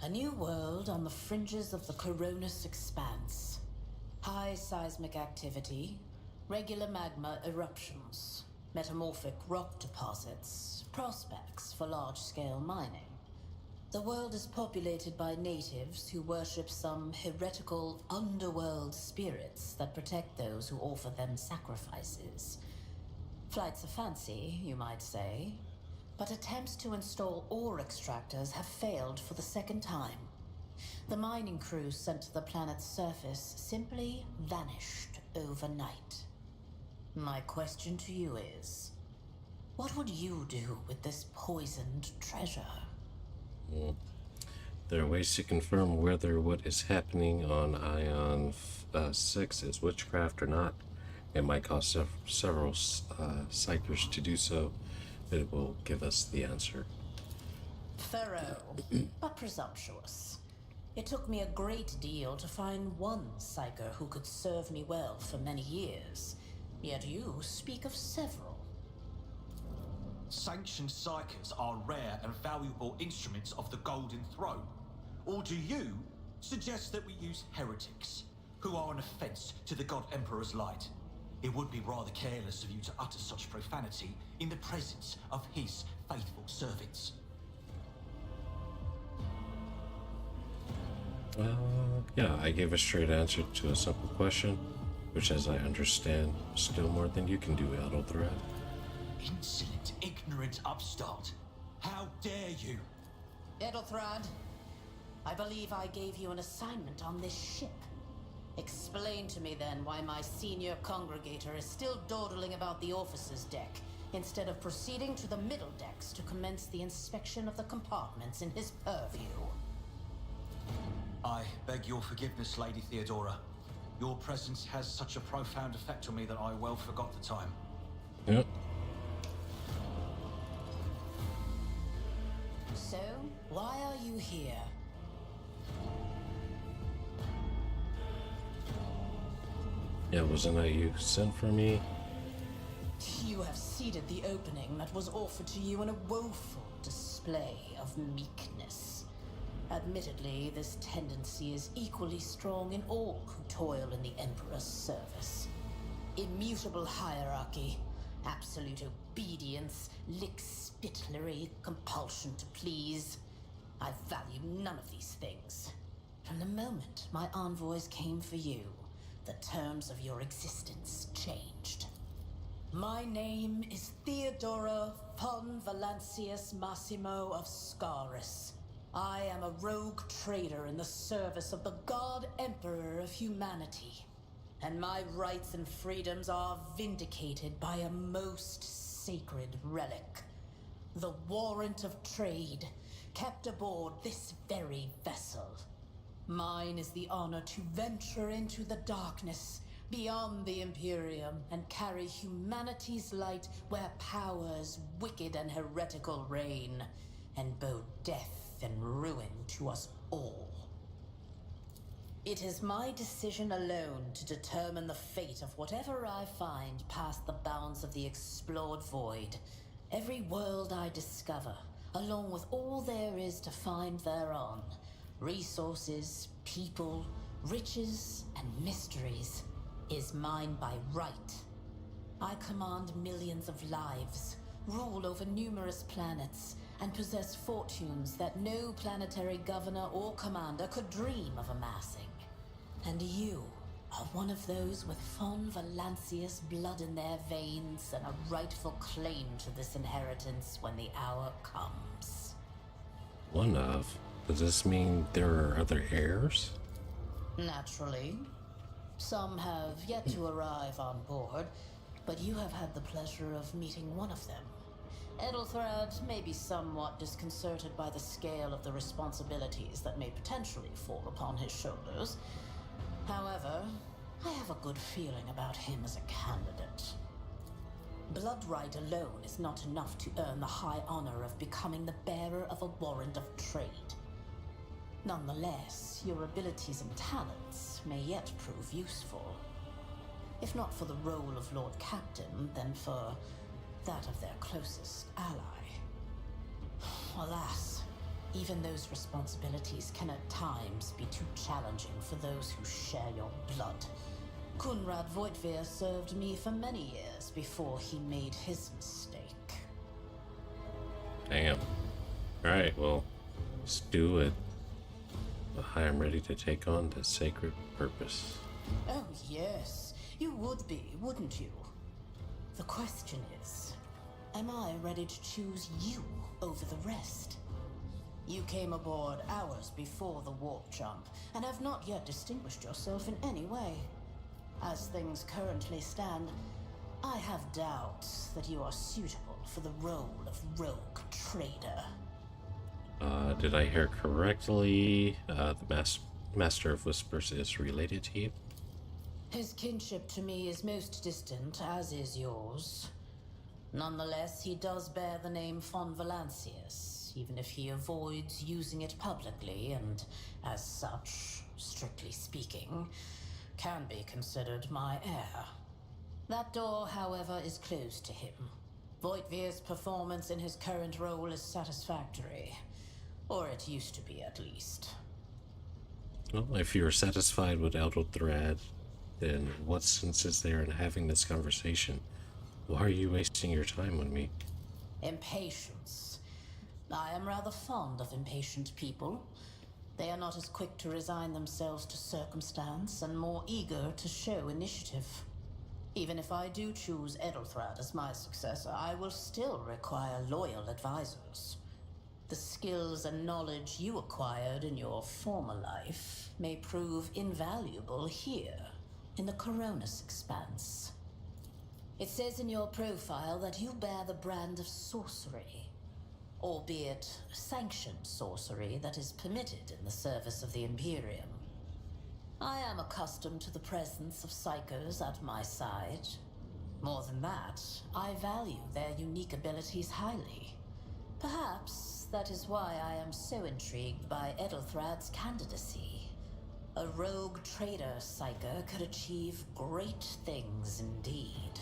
A new world on the fringes of the Coronis Expanse. High seismic activity, regular magma eruptions, metamorphic rock deposits, prospects for large-scale mining. The world is populated by natives who worship some heretical underworld spirits that protect those who offer them sacrifices. Flights of fancy, you might say, but attempts to install ore extractors have failed for the second time. The mining crews sent to the planet's surface simply vanished overnight. My question to you is, what would you do with this poisoned treasure? There are ways to confirm whether what is happening on Ion 6 is witchcraft or not. It might cost several Psykers to do so, but it will give us the answer. Thorough, but presumptuous. It took me a great deal to find one Psyker who could serve me well for many years, yet you speak of several. sanctioned Psykers are rare and valuable instruments of the Golden Throne? Or do you suggest that we use heretics, who are an offense to the God Emperor's light? It would be rather careless of you to utter such profanity in the presence of his faithful servants. Yeah, I gave a straight answer to a simple question, which, as I understand, still more than you can do, Adolthred. Insolent, ignorant upstart. How dare you? Edelthrad, I believe I gave you an assignment on this ship. Explain to me then why my senior congregator is still dawdling about the officers' deck, instead of proceeding to the middle decks to commence the inspection of the compartments in his purview. I beg your forgiveness, Lady Theodora. Your presence has such a profound effect on me that I well forgot the time. Yep. So, why are you here? Yeah, wasn't that you sent for me? You have ceded the opening that was offered to you in a woeful display of meekness. Admittedly, this tendency is equally strong in all who toil in the Emperor's service. Immutable hierarchy, absolute obedience, lickspittlery, compulsion to please. I value none of these things. From the moment my envoys came for you, the terms of your existence changed. My name is Theodora von Valancius Massimo of Scaris. I am a rogue trader in the service of the God Emperor of humanity. And my rights and freedoms are vindicated by a most sacred relic. The warrant of trade, kept aboard this very vessel. Mine is the honor to venture into the darkness, beyond the Imperium, and carry humanity's light where powers wicked and heretical reign, and bow death and ruin to us all. It is my decision alone to determine the fate of whatever I find past the bounds of the explored void. Every world I discover, along with all there is to find thereon, resources, people, riches, and mysteries, is mine by right. I command millions of lives, rule over numerous planets, and possess fortunes that no planetary governor or commander could dream of amassing. And you are one of those with von Valancius blood in their veins and a rightful claim to this inheritance when the hour comes. One of? Does this mean there are other heirs? Naturally. Some have yet to arrive on board, but you have had the pleasure of meeting one of them. Edelthrad may be somewhat disconcerted by the scale of the responsibilities that may potentially fall upon his shoulders. However, I have a good feeling about him as a candidate. Blood right alone is not enough to earn the high honor of becoming the bearer of a warrant of trade. Nonetheless, your abilities and talents may yet prove useful. If not for the role of Lord Captain, then for that of their closest ally. Alas, even those responsibilities can at times be too challenging for those who share your blood. Kunrad Voitvir served me for many years before he made his mistake. Damn. Alright, well, let's do it. I am ready to take on the sacred purpose. Oh yes, you would be, wouldn't you? The question is, am I ready to choose you over the rest? You came aboard hours before the warp jump, and have not yet distinguished yourself in any way. As things currently stand, I have doubts that you are suitable for the role of rogue trader. Did I hear correctly? The Master of Whispers is related to you? His kinship to me is most distant, as is yours. Nonetheless, he does bear the name von Valancius, even if he avoids using it publicly, and as such, strictly speaking, can be considered my heir. That door, however, is closed to him. Voigtvir's performance in his current role is satisfactory. Or it used to be, at least. Well, if you're satisfied with Edelthrad, then what sense is there in having this conversation? Why are you wasting your time on me? Impatience. I am rather fond of impatient people. They are not as quick to resign themselves to circumstance and more eager to show initiative. Even if I do choose Edelthrad as my successor, I will still require loyal advisors. The skills and knowledge you acquired in your former life may prove invaluable here, in the Coronis Expanse. It says in your profile that you bear the brand of sorcery, albeit sanctioned sorcery that is permitted in the service of the Imperium. I am accustomed to the presence of Psykers at my side. More than that, I value their unique abilities highly. Perhaps that is why I am so intrigued by Edelthrad's candidacy. A rogue trader Psyker could achieve great things indeed.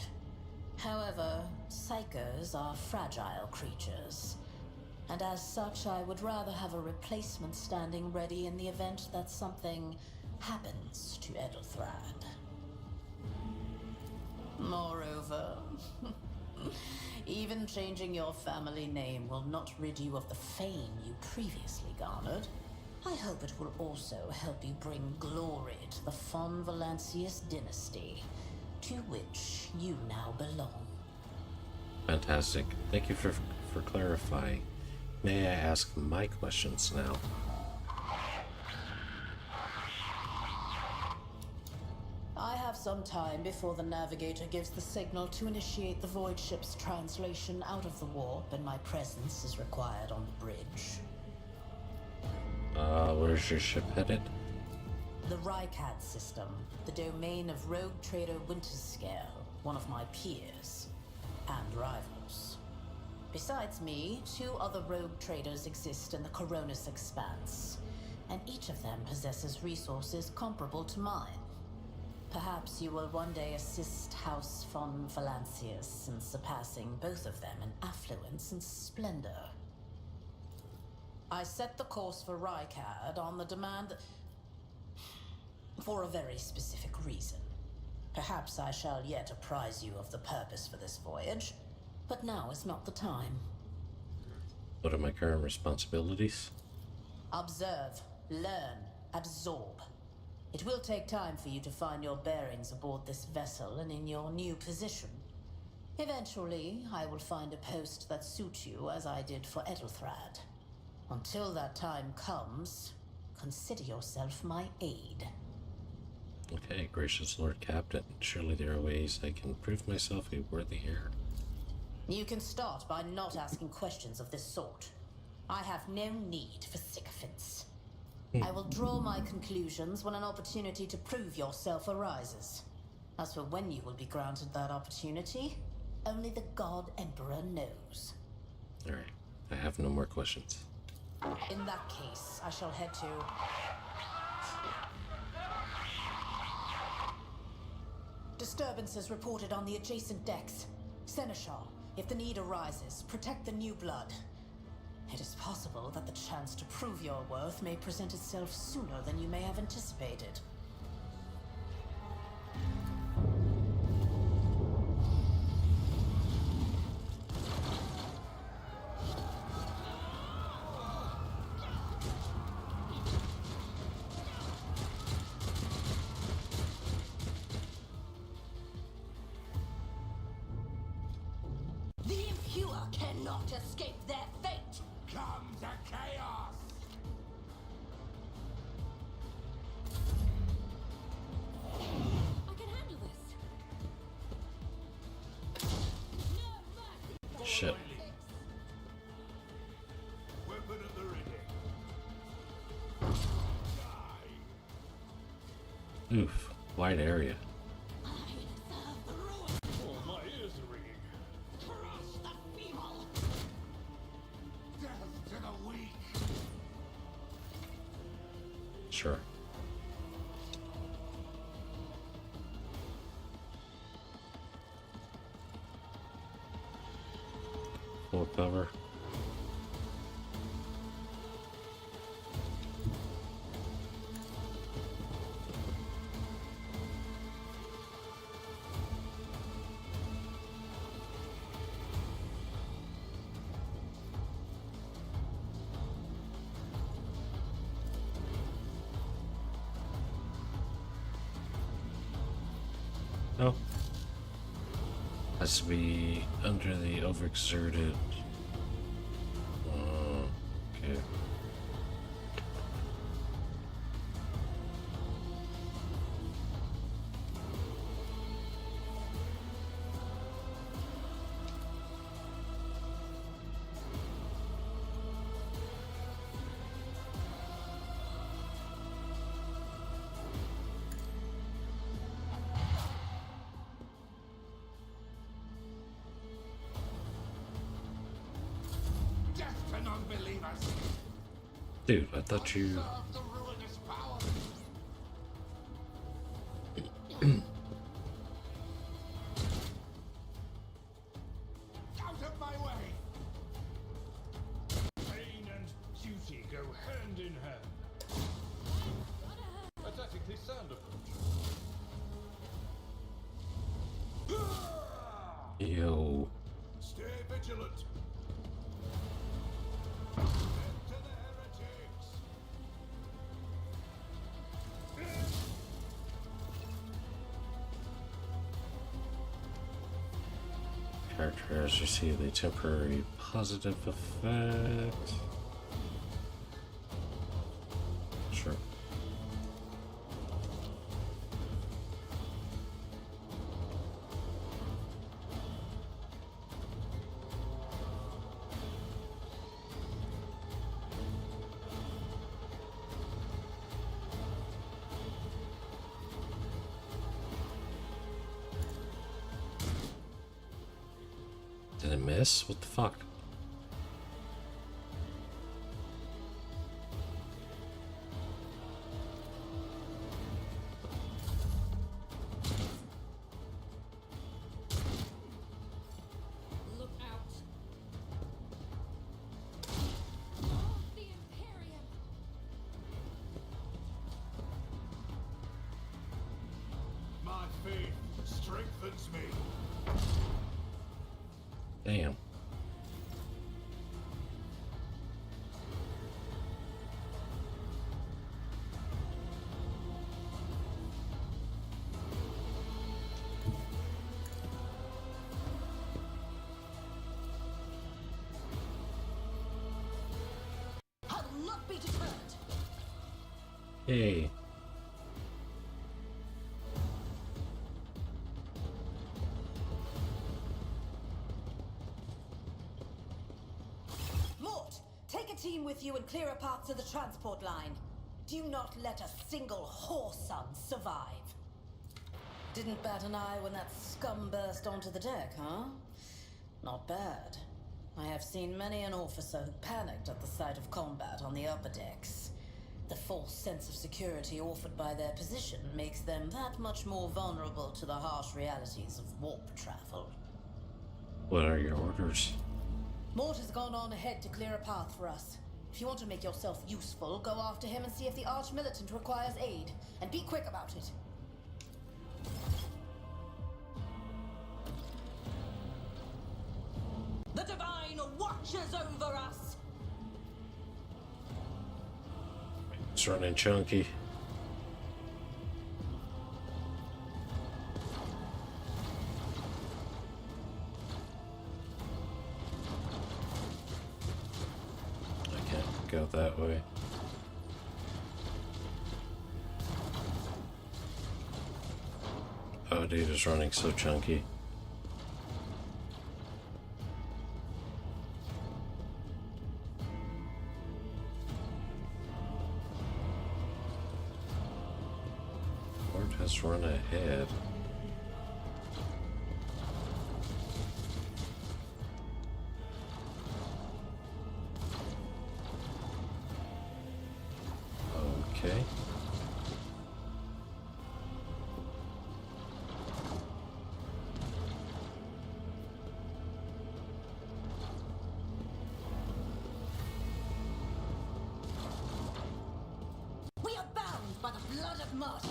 However, Psykers are fragile creatures, and as such I would rather have a replacement standing ready in the event that something happens to Edelthrad. Moreover, even changing your family name will not rid you of the fame you previously garnered. I hope it will also help you bring glory to the Von Valancius dynasty, to which you now belong. Fantastic. Thank you for clarifying. May I ask my questions now? I have some time before the navigator gives the signal to initiate the void ship's translation out of the warp, and my presence is required on the bridge. Where's your ship headed? The Rykad system, the domain of rogue trader Winterscale, one of my peers and rivals. Besides me, 2 other rogue traders exist in the Coronis Expanse, and each of them possesses resources comparable to mine. Perhaps you will one day assist House von Valancius in surpassing both of them in affluence and splendor. I set the course for Rykad on the demand for a very specific reason. Perhaps I shall yet apprise you of the purpose for this voyage, but now is not the time. What are my current responsibilities? Observe, learn, absorb. It will take time for you to find your bearings aboard this vessel and in your new position. Eventually, I will find a post that suits you as I did for Edelthrad. Until that time comes, consider yourself my aide. Okay, gracious Lord Captain. Surely there are ways I can prove myself a worthy heir. You can start by not asking questions of this sort. I have no need for sycophants. I will draw my conclusions when an opportunity to prove yourself arises. As for when you will be granted that opportunity, only the God Emperor knows. Alright, I have no more questions. In that case, I shall head to... Disturbances reported on the adjacent decks. Seneschal, if the need arises, protect the new blood. It is possible that the chance to prove your worth may present itself sooner than you may have anticipated. The impure cannot escape their fate! Come to chaos! I can handle this. Shit. Weapon at the ready. Oof, wide area. I deserve the ruin. Oh, my ears are ringing. Crush the feeble. Death to the weak! Sure. full cover. No. Has to be under the overexerted. Okay. Death to non-believers! Dude, I thought you. Serve the ruinous power! Out of my way! Pain and duty go hand in hand. That's ethically sound approach. Yo. Stay vigilant. Death to the heretics. Characters receive a temporary positive effect. Sure. Did I miss? What the fuck? Look out. Oh, the Imperium. My faith strengthens me. Damn. I will not be deterred. Hey. Mort, take a team with you and clear a path to the transport line. Do not let a single whoreson survive. Didn't bat an eye when that scum burst onto the deck, huh? Not bad. I have seen many an officer who panicked at the sight of combat on the upper decks. The false sense of security offered by their position makes them that much more vulnerable to the harsh realities of warp travel. What are your orders? Mort has gone on ahead to clear a path for us. If you want to make yourself useful, go after him and see if the arch-militant requires aid. And be quick about it. The Divine watches over us. It's running chunky. I can't go that way. Oh, dude, it's running so chunky. Lord has run ahead. Okay. martyrs.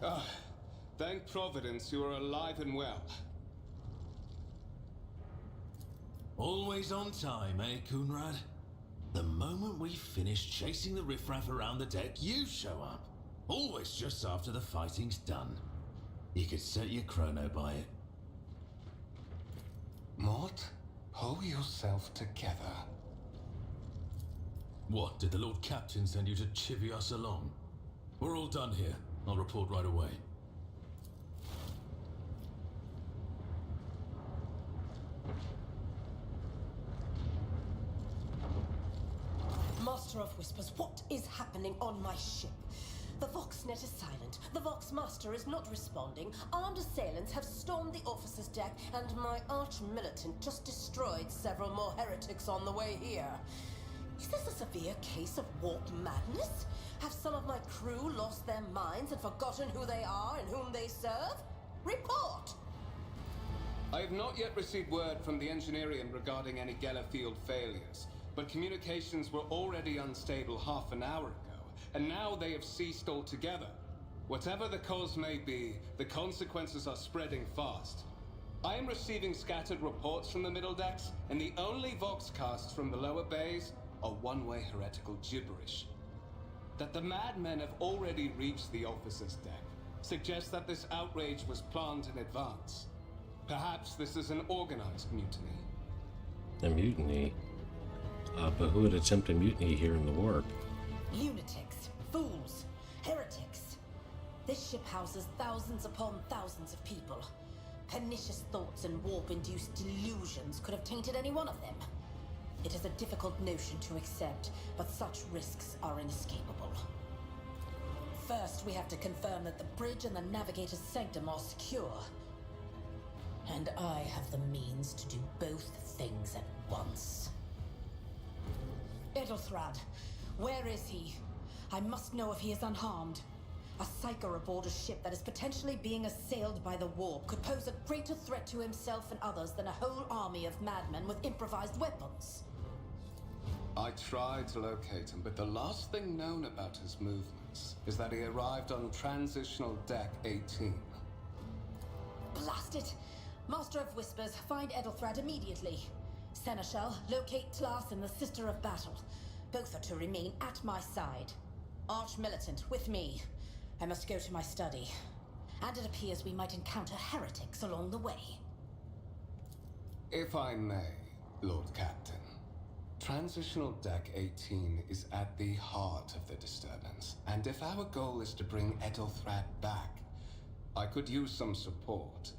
Ah, thank Providence you are alive and well. Always on time, eh, Coonrad? The moment we finish chasing the riffraff around the deck, you show up. Always just after the fighting's done. You could set your chrono by it. Mort, pull yourself together. What, did the Lord Captain send you to chivvy us along? We're all done here. I'll report right away. Master of Whispers, what is happening on my ship? The Voxnet is silent. The Vox Master is not responding. Armed assailants have stormed the officer's deck, and my arch-militant just destroyed several more heretics on the way here. Is this a severe case of warp madness? Have some of my crew lost their minds and forgotten who they are and whom they serve? Report! I have not yet received word from the Engineering regarding any Gellerfield failures, but communications were already unstable half an hour ago, and now they have ceased altogether. Whatever the cause may be, the consequences are spreading fast. I am receiving scattered reports from the middle decks, and the only voxcasts from the lower bays are one-way heretical gibberish. That the madmen have already reached the officer's deck suggests that this outrage was planned in advance. Perhaps this is an organized mutiny. A mutiny? But who would attempt a mutiny here in the warp? Lunatics, fools, heretics. This ship houses thousands upon thousands of people. Pernicious thoughts and warp-induced delusions could have tainted any one of them. It is a difficult notion to accept, but such risks are inescapable. First, we have to confirm that the bridge and the navigator's sanctum are secure. And I have the means to do both things at once. Edelthrad, where is he? I must know if he is unharmed. A Psyker aboard a ship that is potentially being assailed by the warp could pose a greater threat to himself and others than a whole army of madmen with improvised weapons. I tried to locate him, but the last thing known about his movements is that he arrived on Transitional Deck 18. Blast it! Master of Whispers, find Edelthrad immediately. Seneschal, locate Tlas and the Sister of Battle. Both are to remain at my side. Arch-militant, with me. I must go to my study. And it appears we might encounter heretics along the way. If I may, Lord Captain. Transitional Deck 18 is at the heart of the disturbance, and if our goal is to bring Edelthrad back, I could use some support.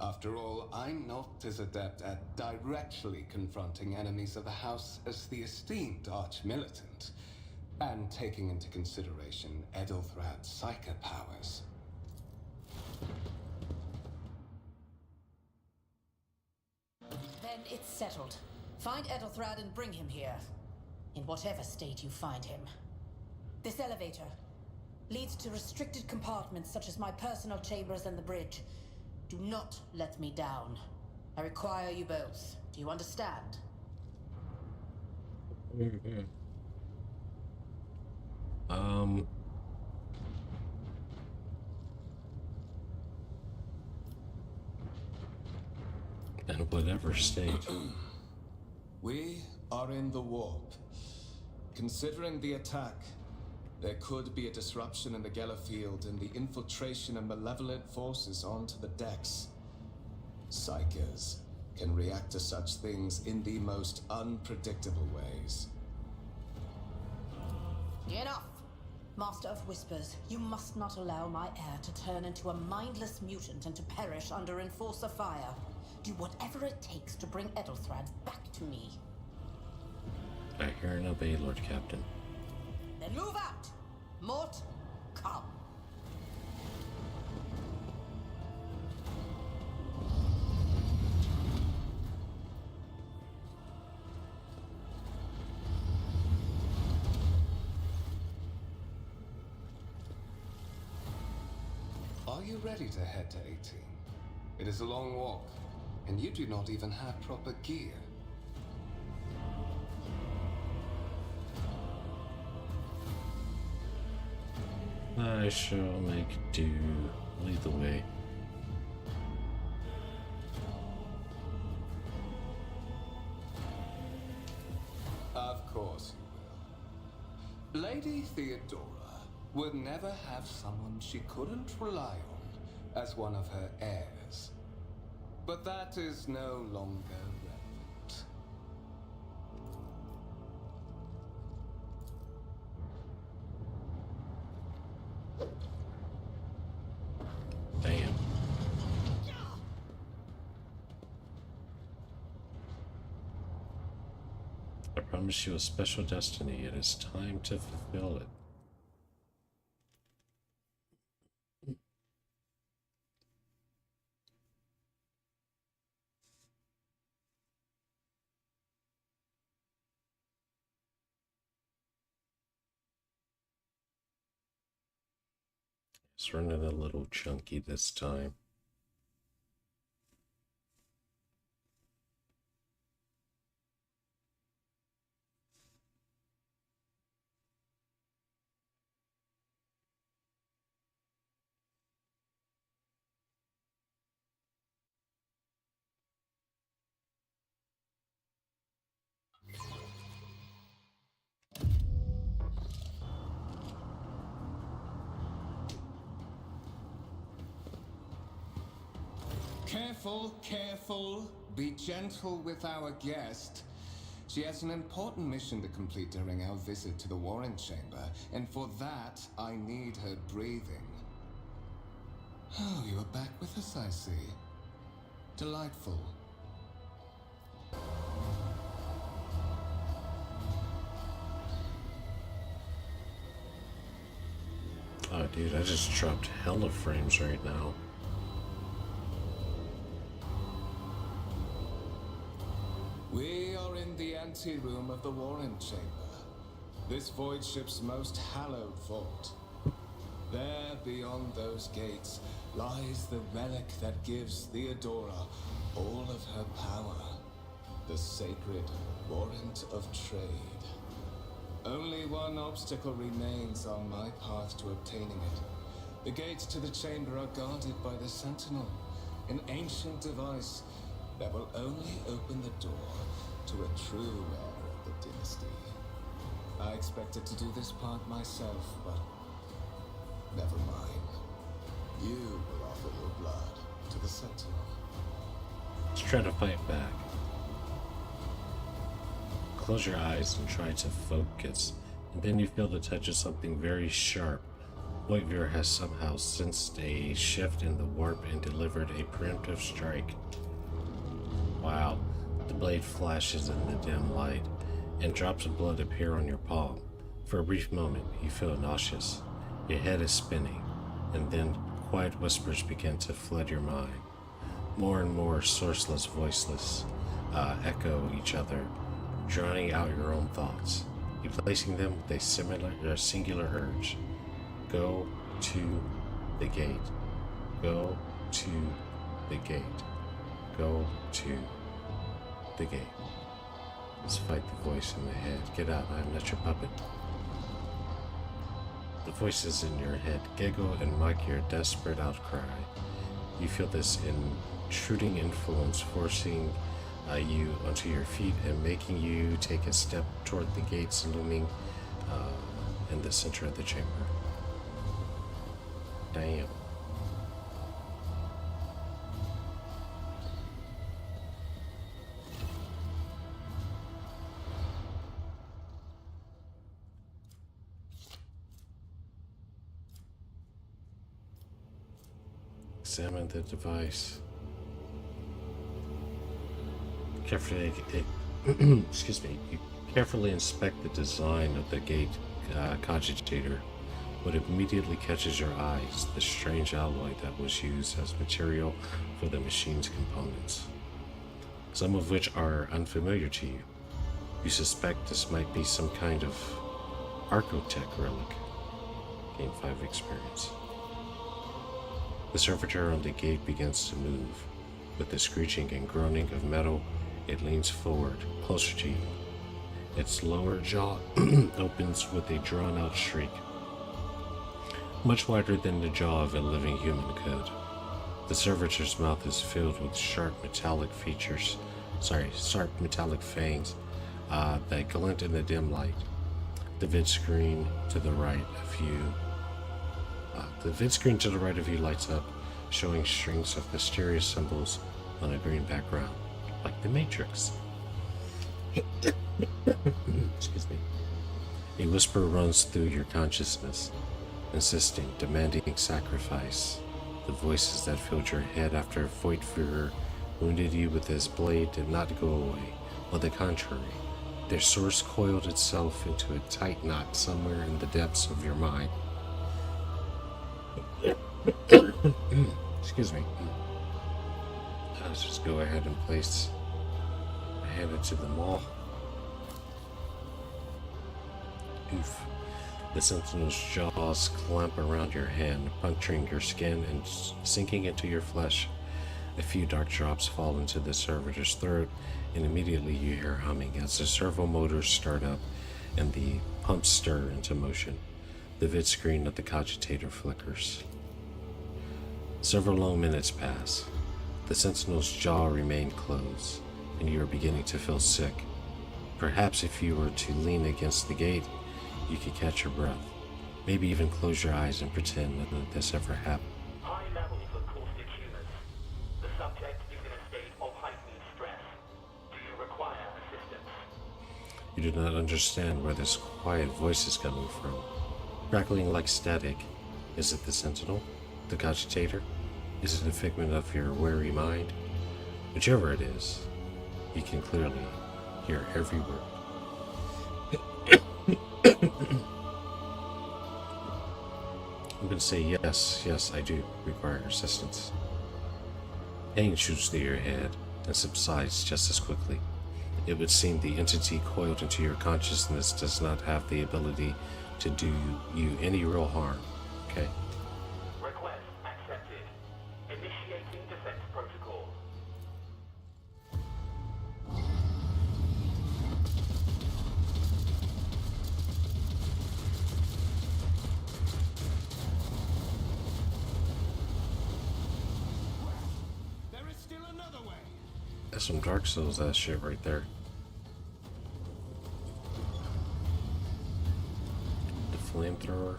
After all, I'm not as adept at directly confronting enemies of the House as the esteemed Arch-Militant, and taking into consideration Edelthrad's Psyker powers. Then it's settled. Find Edelthrad and bring him here. In whatever state you find him. This elevator leads to restricted compartments such as my personal chambers and the bridge. Do not let me down. I require you both. Do you understand? In whatever state. We are in the warp. Considering the attack, there could be a disruption in the Geller field and the infiltration of malevolent forces onto the decks. Psykers can react to such things in the most unpredictable ways. Enough! Master of Whispers, you must not allow my heir to turn into a mindless mutant and to perish under Enforcer fire. Do whatever it takes to bring Edelthrad back to me. I hear and obey, Lord Captain. Then move out! Mort, come. Are you ready to head to 18? It is a long walk, and you do not even have proper gear. I shall make do. Lead the way. Of course you will. Lady Theodora would never have someone she couldn't rely on as one of her heirs. But that is no longer relevant. Damn. I promise you a special destiny. It is time to fulfill it. It's running a little chunky this time. Careful, careful. Be gentle with our guest. She has an important mission to complete during our visit to the Warren Chamber, and for that, I need her breathing. Oh, you are back with us, I see. Delightful. Oh, dude, I just dropped hella frames right now. We are in the anteroom of the Warren Chamber, this void ship's most hallowed vault. There, beyond those gates, lies the relic that gives Theodora all of her power, the sacred Warrant of Trade. Only one obstacle remains on my path to obtaining it. The gates to the chamber are guarded by the Sentinel, an ancient device that will only open the door to a true heir of the dynasty. I expected to do this part myself, but never mind. You will offer your blood to the Sentinel. Let's try to fight back. Close your eyes and try to focus, and then you feel the touch of something very sharp. Voidveer has somehow sensed a shift in the warp and delivered a preemptive strike. Wow. The blade flashes in the dim light, and drops of blood appear on your palm. For a brief moment, you feel nauseous. Your head is spinning, and then quiet whispers begin to flood your mind. More and more sourceless, voiceless, echo each other, drowning out your own thoughts, replacing them with a singular urge. Go to the gate. Go to the gate. Go to the gate. Let's fight the voice in the head. Get out, I'm not your puppet. The voices in your head giggle and mock your desperate outcry. You feel this intruding influence forcing you onto your feet and making you take a step toward the gates looming in the center of the chamber. Damn. Examine the device. Carefully, excuse me. You carefully inspect the design of the gate cogitator, what immediately catches your eye is the strange alloy that was used as material for the machine's components, some of which are unfamiliar to you. You suspect this might be some kind of Archotech relic. Gain 5 experience. The servitor on the gate begins to move. With the screeching and groaning of metal, it leans forward, closer to you. Its lower jaw opens with a drawn-out shriek, much wider than the jaw of a living human could. The servitor's mouth is filled with sharp metallic fangs that glint in the dim light. The vid screen to the right of you lights up, showing strings of mysterious symbols on a green background, like the Matrix. Excuse me. A whisper runs through your consciousness, insisting, demanding sacrifice. The voices that filled your head after Voigtführer wounded you with his blade did not go away. On the contrary, their source coiled itself into a tight knot somewhere in the depths of your mind. Excuse me. Let's just go ahead and place my hand into the maw. Oof. The Sentinel's jaws clamp around your hand, puncturing your skin and sinking into your flesh. A few dark drops fall into the servitor's throat, and immediately you hear humming as the servo motors start up and the pumps stir into motion. The vid screen of the cogitator flickers. Several long minutes pass. The Sentinel's jaw remained closed, and you are beginning to feel sick. Perhaps if you were to lean against the gate, you could catch your breath. Maybe even close your eyes and pretend that this ever happened. High levels of caustic humors. The subject is in a state of heightened stress. Do you require assistance? You do not understand where this quiet voice is coming from. Crackling like static. Is it the Sentinel? The cogitator? Is it a figment of your weary mind? Whichever it is, you can clearly hear every word. I'm going to say yes, I do require assistance. Pain shoots through your head and subsides just as quickly. It would seem the entity coiled into your consciousness does not have the ability to do you any real harm. Okay? Request accepted. Initiating defense protocol. There is still another way. That's some Dark Souls ass shit right there. The flamethrower.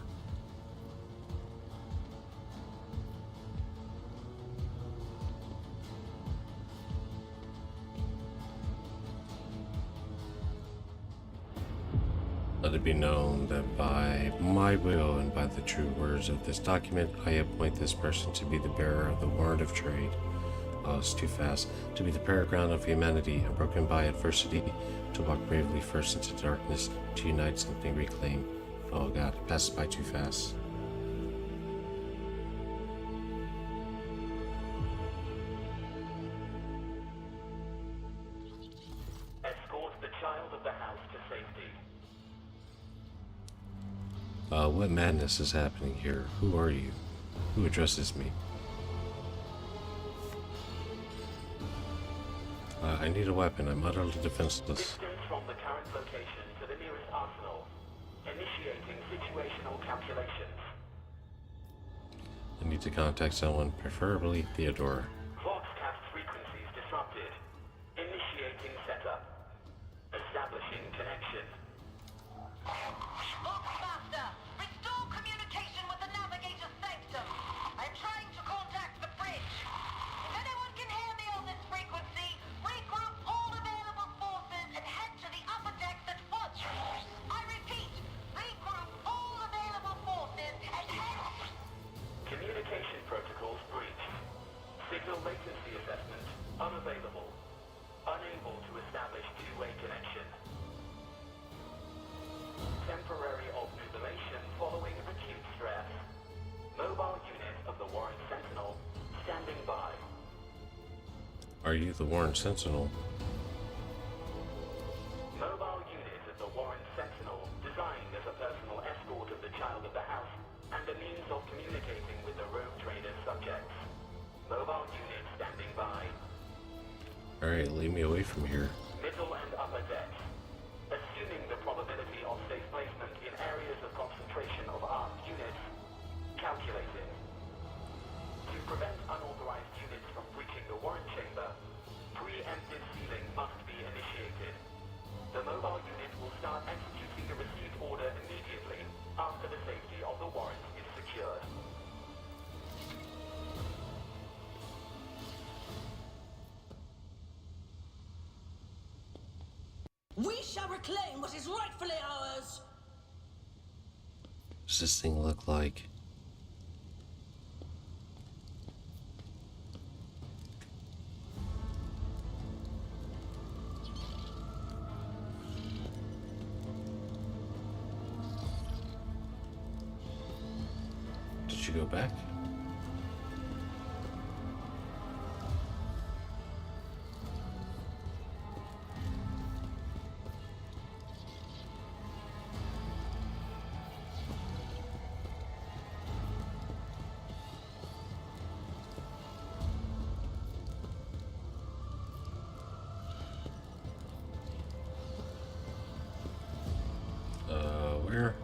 Let it be known that by my will and by the true words of this document, I appoint this person to be the bearer of the warrant of trade. Oh, it's too fast. To be the paragon of humanity, unbroken by adversity, to walk bravely first into darkness, to unite something reclaimed. Oh god, it passes by too fast. Escort the child of the house to safety. What madness is happening here? Who are you? Who addresses me? I need a weapon. I'm utterly defenseless. Distance from the current location to the nearest arsenal. Initiating situational calculations. I need to contact someone, preferably Theodora. Voxcast frequencies disrupted. Initiating setup. Establishing connection. Boxmaster, restore communication with the navigator's sanctum. I'm trying to contact the bridge. If anyone can hear me on this frequency, regroup all available forces and head to the upper decks at once. I repeat, regroup all available forces and head... Communication protocols breached. Signal latency assessment unavailable. Unable to establish two-way connection. Are you the Warren Sentinel? Mobile unit of the Warren Sentinel, designed as a personal escort of the child of the house and a means of communicating with the rogue trader's subjects. Mobile unit standing by. Alright, leave me away from here. Middle and upper decks. Assuming the probability of safe placement in areas of concentration of armed units. Calculating. To prevent unauthorized units from breaching the Warren chamber, preemptive sealing must be initiated. The mobile unit will start executing the received order immediately after the safety of the warrant is secured. We shall reclaim what is rightfully ours. What does this thing look like? Did you go back? Where?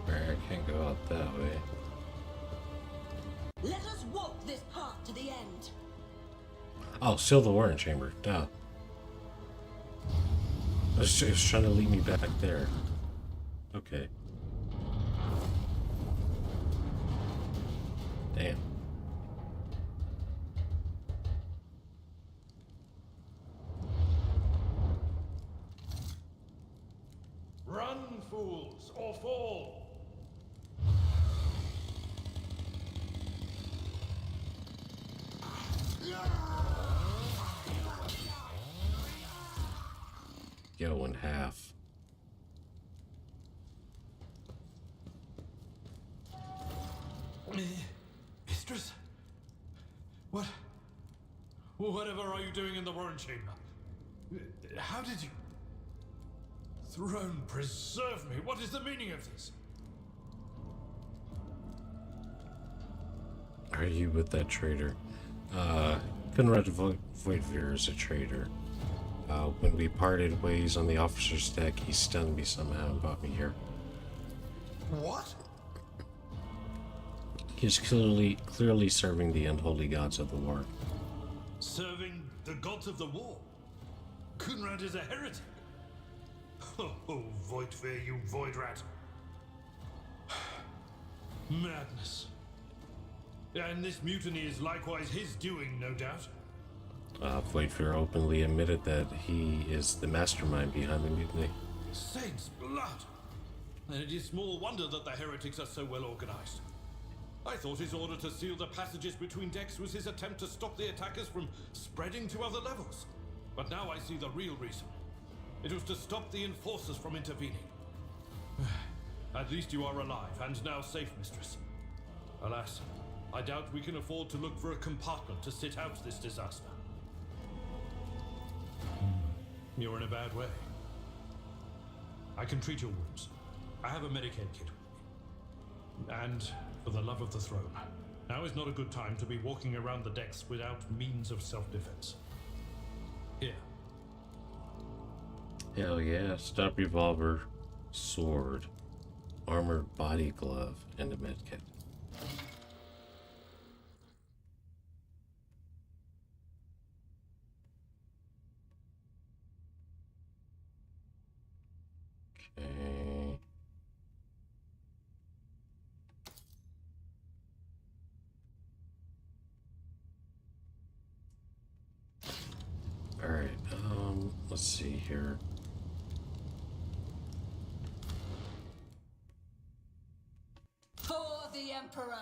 I can't go out that way. Let us walk this path to the end. Oh, still the Warren chamber. Duh. It was trying to lead me back there. Okay. Damn. Run, fools, or fall! Go in half. Mistress? What? Whatever are you doing in the Warren chamber? How did you... Throne preserve me! What is the meaning of this? Are you with that traitor? Conrad Voidveer is a traitor. When we parted ways on the officer's deck, he stunned me somehow and brought me here. What? He's clearly serving the unholy gods of the war. Serving the gods of the war? Kunrad is a heretic. Oh, Voidveer, you void rat. Madness. And this mutiny is likewise his doing, no doubt. Voidveer openly admitted that he is the mastermind behind the mutiny. Saints' blood! And it is small wonder that the heretics are so well organized. I thought his order to seal the passages between decks was his attempt to stop the attackers from spreading to other levels. But now I see the real reason. It was to stop the enforcers from intervening. At least you are alive and now safe, mistress. Alas, I doubt we can afford to look for a compartment to sit out this disaster. You're in a bad way. I can treat your wounds. I have a Medicaid kit. And for the love of the throne, now is not a good time to be walking around the decks without means of self-defense. Here. Hell yeah, stop revolver, sword, armored body glove, and a medkit. Okay. let's see here. For the Emperor!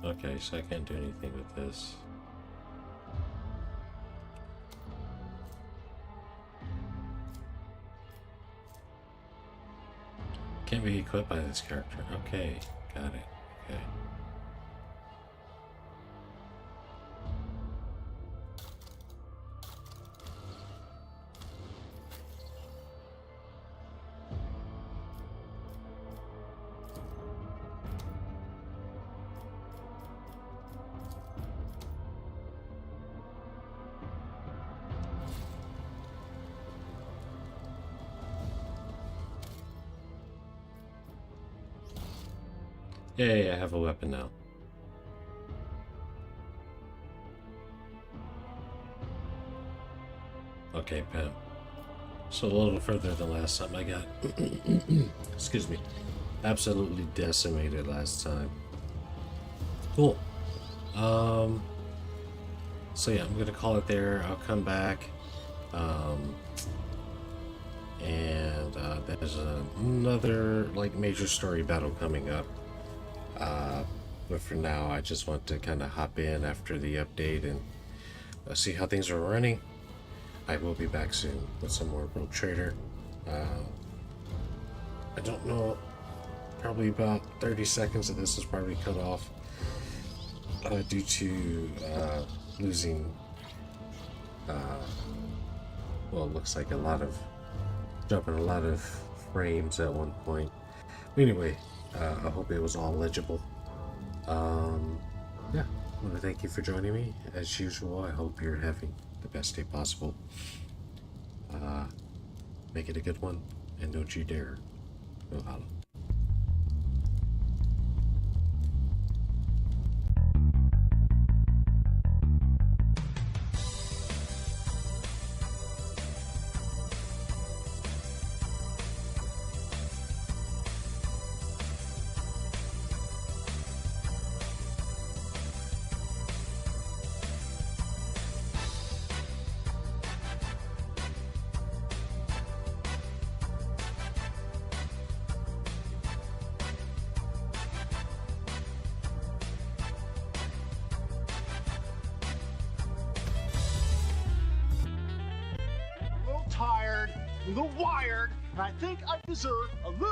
Okay, so I can't do anything with this. Can't be equipped by this character. Okay, got it. Okay. Yay, I have a weapon now. Okay, Pam. So a little further than last time I got, excuse me, absolutely decimated last time. Cool. So yeah, I'm gonna call it there. I'll come back. And there's another like major story battle coming up. But for now, I just want to kind of hop in after the update and see how things are running. I will be back soon with some more Rogue Trader. I don't know, probably about 30 seconds of this is probably cut off due to losing, well, it looks like dropping a lot of frames at one point. Anyway, I hope it was all legible. Yeah, I want to thank you for joining me. As usual, I hope you're having the best day possible. Make it a good one, and don't you dare go hollow. A little tired, a little wired, and I think I deserve a little